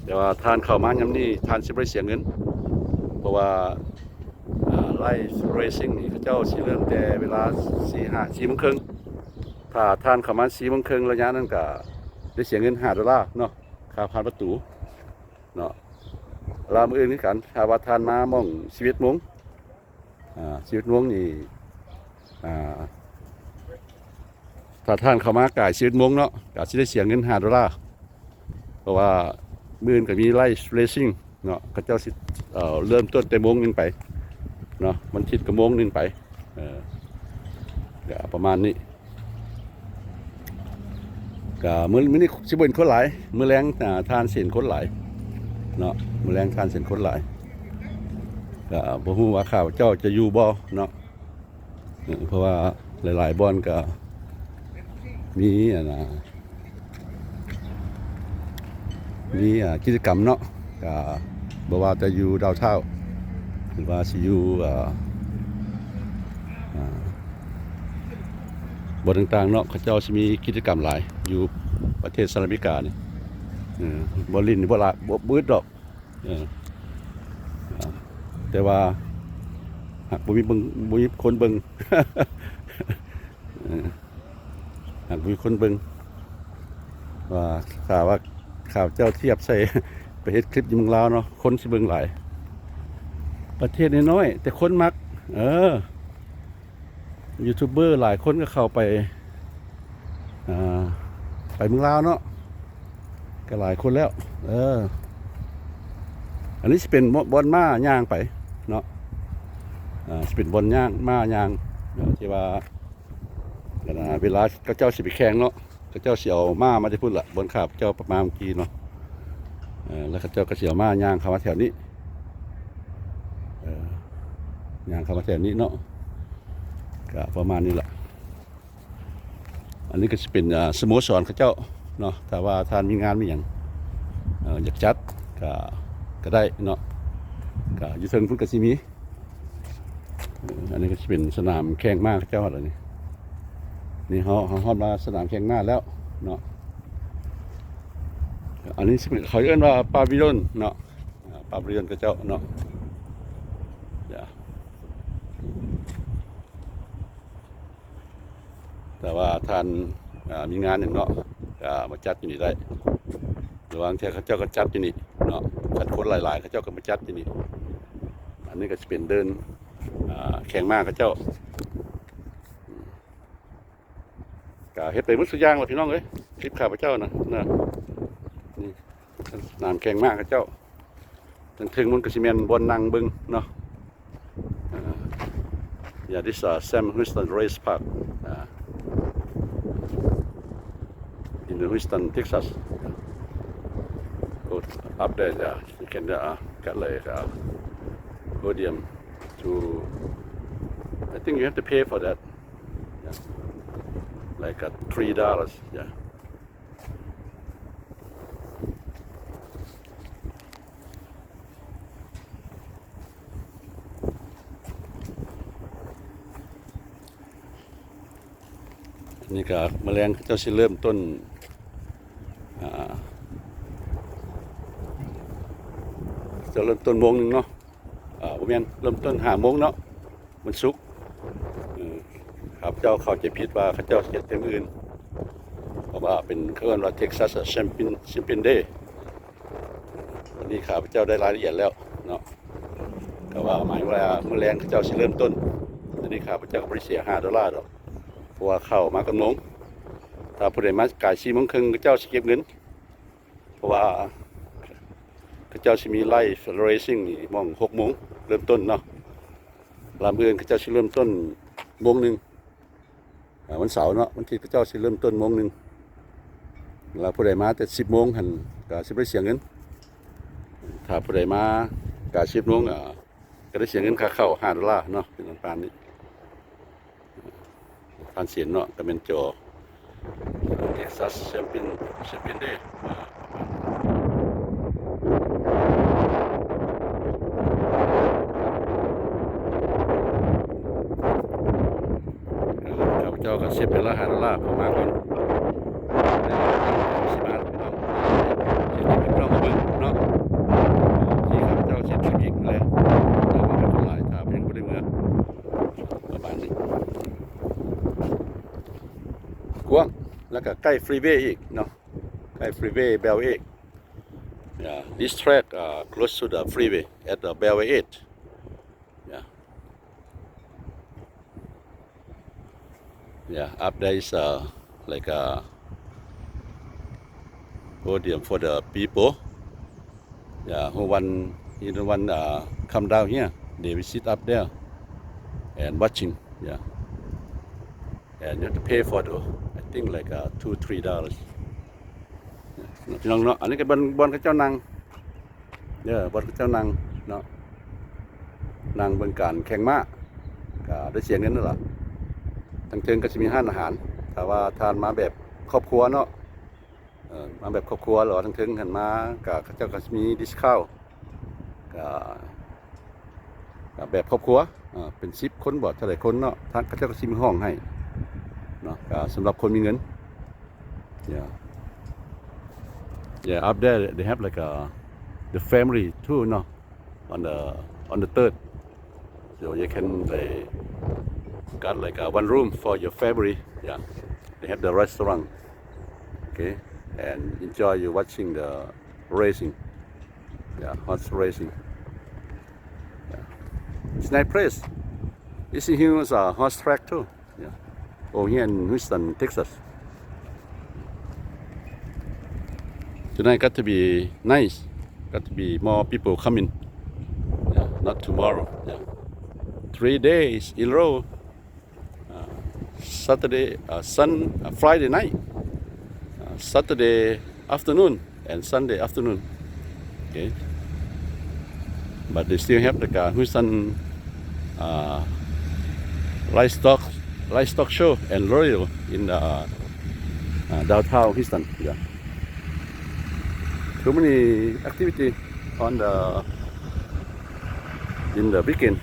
แต่ว่าทานเข้ามายามนี้ทานสิบ่ได้เสียเงินเพราะว่าไลฟ์เรซิ่งนี่เขาเจ้าสิเริ่มแต่เวลา 4:30 น.ถ้าทานเข้ามา 4:30 น.ระยะนั้นก็ได้เสียเงิน$5เนาะค่าผ่านประตูเนาะลามื้ออื่นคือกันถ้าว่าทานมาหม่อง 11:00 น. 11:00 น. นี่ถ้าท่านเข้ามาก่าย 11:00 น. เนาะก็สิได้เสียเงิน$5เพราะว่ามื้ออื่นก็มีไลฟ์เรซิ่งเนาะเขาเจ้าสิเริ่มต้นแต่โมงนึงไปเนาะมันคิดก็โมงนึงไปก็ประมาณนี้ก็มื้อนี้สิบ่เห็นคนหลายมื้อแลงทานเส้นคนหลายเนาะมื้อแลงทานเส้นคนหลายก็บ่ฮู้ว่าข้าวเจ้าจะอยู่บ่เนาะเพราะว่าหลายๆบ่อนก็มีกิจกรรมเนาะก็บ่ว่าจะอยู่ดาวเท่าหรือว่าสิอยู่บ่ต่างๆเนาะเขาเจ้าสิมีกิจกรรมหลายอยู่ประเทศสหรัฐอเมริกานี่ บ่ลิ้นบ่ละบ่บืดดอกแต่ว่าหากบ่มีคนเบิ่ง หากบ่มีคนเบิ่งว่าข่าวเจ้าเทียบใส่ ไปเฮ็ดคลิปอยู่เมืองลาวเนาะคนสิเบิ่งหลายประเทศน้อยๆแต่คนมักยูทูบเบอร์หลายคนก็เข้าไปเมืองลาวเนาะก็หลายคนแล้วอันนี้สิเป็นบอนม้าย่างไปเนาะสิเป็นบอนย่างม้าย่างที่ว่าเวลาเขาเจ้าสิไปแข่งเนาะเขาเจ้าสิเอาม้ามาได้พุ่นล่ะบนขาบเจ้าประมาณเมื่อกี้เนาะแล้วเขาเจ้าก็สิเอาม้าย่างเข้ามาแถวนี้ย่างเข้ามาแถวนี้เนาะก็ประมาณนี้ล่ะอันนี้ก็สิเป็นสโมสรเขาเจ้าเนาะถ้าว่าท่านมีงานมีหยังอยากจัดก็ได้เนาะก็อยู่เทิงพุ่นก็สิมีอันนี้ก็สิเป็นสนามแข่งม้าเขาเจ้าล่ะนี่เฮาฮอดมาสนามแข่งม้าแล้วเนาะอันนี้เขาเรียกว่าปาวิลอนเนาะปาวิลอนเขาเจ้าเนาะแต่ว่าท่านมีงานหนึ่งเนาะมาจัดที่นี่ได้ระหว่างที่เขาเจ้าก็จัดที่นี่เนาะจัดคนหลายๆเขาเจ้าก็มาจัดที่นี่อันนี้ก็จะเป็นเดินแข่งม้าเขาเจ้าก็เฮ็ดไปหมดทุกอย่างล่ะพี่น้องเอ้ยคลิปข้าพเจ้านะนี่สนามแข่งม้าเขาเจ้าถึงมันก็สิแม่นบนนั่งเบิ่งเนาะthis Sam Houston Race Park in Houston, Texas. Go up there, you can get like podium to. I think you have to pay for that. Like $3. Yeah.นี่ก็แมลงเจ้าสิเริ่มต้นจะเริ่มต้นโมงนึงเนาะบ่แม่นเริ่มต้น5 โมงเนาะมันสุกครับเจ้าเข้าใจผิดว่าเขาเจ้าเฮ็ดเต็มอื่นเพราะว่าเป็นเขาเรียกว่า Texas Champion Day วันนี้ข้าพเจ้าได้รายละเอียดแล้วเนาะก็ว่าหมายว่าแมลงเขาเจ้าสิเริ่มต้นอันนี้ข้าพเจ้าก็บ่ได้เสีย$5ดอกเพราะว่าเข้ามากำนงถ้าผู้ใดมากาย4 โมงครึ่งเจ้าสิเก็บเงินเพราะว่าเจ้าสิมีไลฟ์เรซิ่งนี่มอง6 โมงเริ่มต้นเนาะลำอื่นเจ้าสิเริ่มต้น1 โมงวันเสาร์เนาะวันที่เจ้าสิเริ่มต้น1 โมงแล้วผู้ใดมาแต่10 โมงหั่นก็สิได้เสียเงินถ้าผู้ใดมากาย10 โมงก็ได้เสียเงินค่าเข้า$5เนาะเป็นประมาณนี้ท่านเสียนเนาะก็เป็นจอ Texas Champion Day ข้าพเจ้าก็เสียเป็นละ$5เข้ามาก่อนสิมาพี่น้องเฮ็ดให้พี่น้องเบิ่งเนาะที่ข้าพเจ้าเฮ็ดคลิปอีกแล้วแต่ว่าเป็นหลายถ้าเพิ่นบ่ได้เมื่อประมาณนี้กว้างแล้วก็ใกล้ฟรีเวย์อีกเนาะใกล้ฟรีเวย์เบลเวย์this track close to the freeway at the Bellway 8 up there is like a podium for the people who want come down here they will sit up there and watching and you have to pay for the I think like $2-3พี่น้องเนาะอันนี้ก็บอนเขาเจ้านั่งบอนเขาเจ้านั่งเนาะนั่งเบิ่งการแข่งม้าก็ได้เสียเงินนั่นล่ะทั้งเทิงก็สิมีร้านอาหารถ้าว่าทานมาแบบครอบครัวเนาะมาแบบครอบครัวหรอทั้งเทิงหันมาก็เขาเจ้าก็สิมีดิสคาวก็แบบครอบครัวเป็น10 คนบ่เท่าใดคนเนาะทางเขาเจ้าก็สิมีห้องให้เนาะก็สำหรับคนมีเงิน Yeah, up there they have like the family too, no, on the third. So you can got like one room for your family. Yeah, they have the restaurant. Okay, and enjoy you watching the racing. Yeah, horse racing. Yeah, it's nice place. It's here's a horse track too. Yeah, over here in Houston, Texas. Tonight got to be nice. Got to be more people coming. Yeah, not tomorrow. Yeah, 3 days in a row. Saturday, Friday night, Saturday afternoon, and Sunday afternoon. Okay, but they still have the Houston livestock show and rodeo in downtown Houston. Yeah, too many activity in the weekend,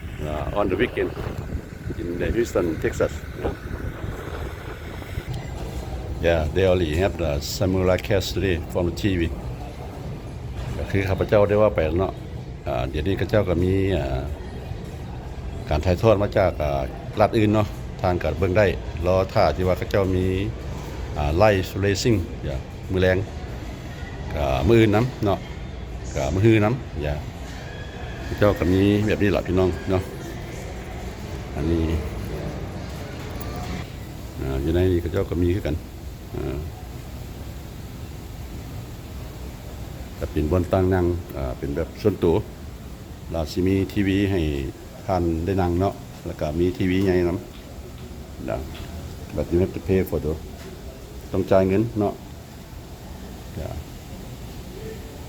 in the Houston, Texas. Yeah, they only have the simulcast today from the TV. ก็คือข้าพเจ้าได้ว่าไปเนาะเดี๋ยวนี้ข้าเจ้าก็มีการถ่ายทอดมาจากรัฐอื่นเนาะทางก็เบิ่งได้รอท่าที่ว่าข้าเจ้ามีไลฟ์เรซิ่งอย่ามื้อแลงก็มื้ออื่นนำเนาะก็มื้อฮื้อนำอย่าข้าเจ้าก็มีแบบนี้ล่ะพี่น้องเนาะอันนี้อยู่ในนี้ข้าเจ้าก็มีคือกันก็เป็นบนตั้งนั่งเป็นแบบส่วนตัวเราสิมีทีวีให้ท่านได้นั่งเนาะแล้วก็มีทีวีใหญ่นำดัง but you have to pay for the ต้องจ่ายเงินเนาะ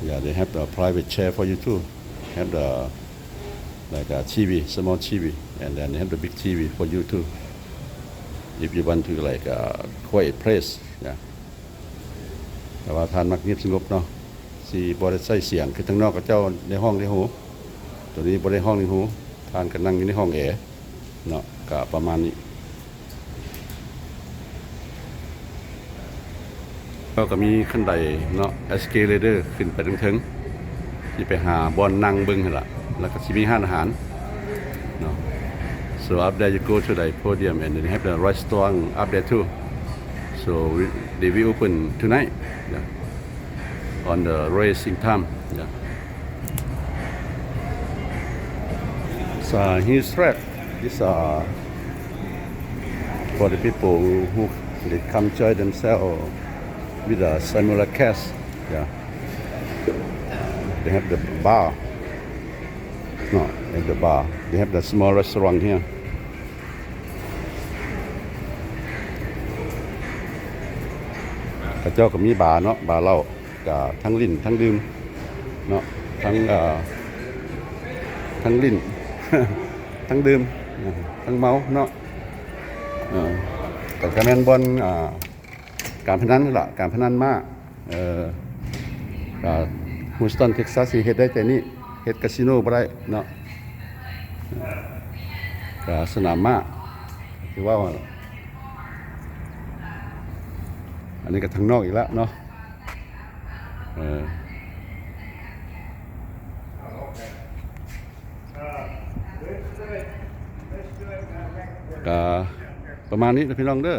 Yeah, they have the private chair for you too. Have the like a TV, small TV, and then they have the big TV for you too. If you want to like quiet place, yeah. แต่ว่าท่านมักเงียบสงบเนาะสิบ่ได้ใช้เสียงคือทางนอกก็เจ้าในห้องในหูตัวนี้บ่ได้ห้องในหูท่านก็นั่งอยู่ในห้องแอร์เนาะก็ประมาณนี้ก็มีขั้นใดเนาะ escalator ขึ้นไปถึงๆสิไปหาบ่อนนั่งเบิ่งหั่นล่ะแล้วก็สิมีร้านอาหารเนาะ So up there you go to the podium and they have the restaurant up there too. So they will open tonight. Yeah. On the racing time. Yeah. So here's track. This for the people who they come join themselves with a simulcast. Yeah. They have the bar. No, they have the bar. They have the small restaurant here. ข้าเจ้าก็มีบาร์เนาะบาร์เหล้าก็ทั้งลิ้นทั้งดื่มเนาะทั้งลิ้น ทั้งดื่มทั้งเมาเนาะก็แม่นบ่อนการพนันนั่นล่ะการพนันมาฮูสตันเท็กซัสสิเฮ็ดได้แต่นี้เฮ็ดคาสิโนบ่ได้เนาะก็สนามม้าคือว่าอันนี้ก็ทางนอกอีกแล้วเนาะก็ประมาณนี้นะพี่น้องเด้อ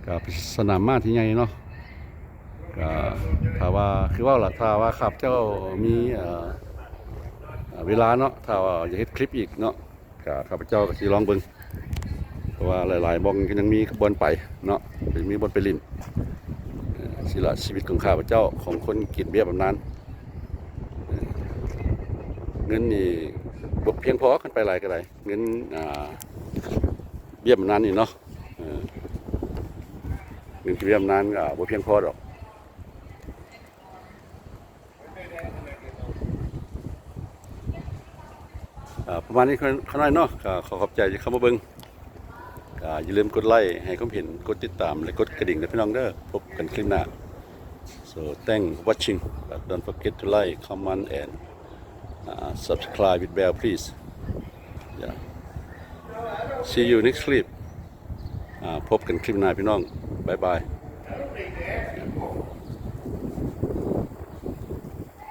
ก็สนามม้าที่ใหญ่เนาะก็ถ้าว่าคือว่าล่ะถ้าว่าครับเจ้ามีเวลาเนาะถ้าว่าอยากเฮ็ดคลิปอีกเนาะก็ข้าพเจ้าก็สิลองเบิ่งเพราะว่าหลายๆบ่องก็ยังมีบ่อนไปเนาะมีบ่อนไปลิ้นสิละชีวิตของข้าพเจ้าของคนกินเบี้ยบำนาญเงินนี่บ่เพียงพอกันไปหลายก็ได้เงินเบี้ยบำนาญนี่เนาะเงินเบี้ยบำนาญก็บ่เพียงพอดอกประมาณนี้ขนาดเนาะขอขอบใจที่เข้ามาเบิ่งอย่าลืมกดไลค์ให้ความเห็นกดติดตามและกดกระดิ่งนะพี่น้องเด้อพบกันคลิปหน้า So thanks watching but don't forget to like comment and subscribe with bell please. Yeah. See you next clip. พบกันคลิปหน้าพี่น้องบ๊ายบาย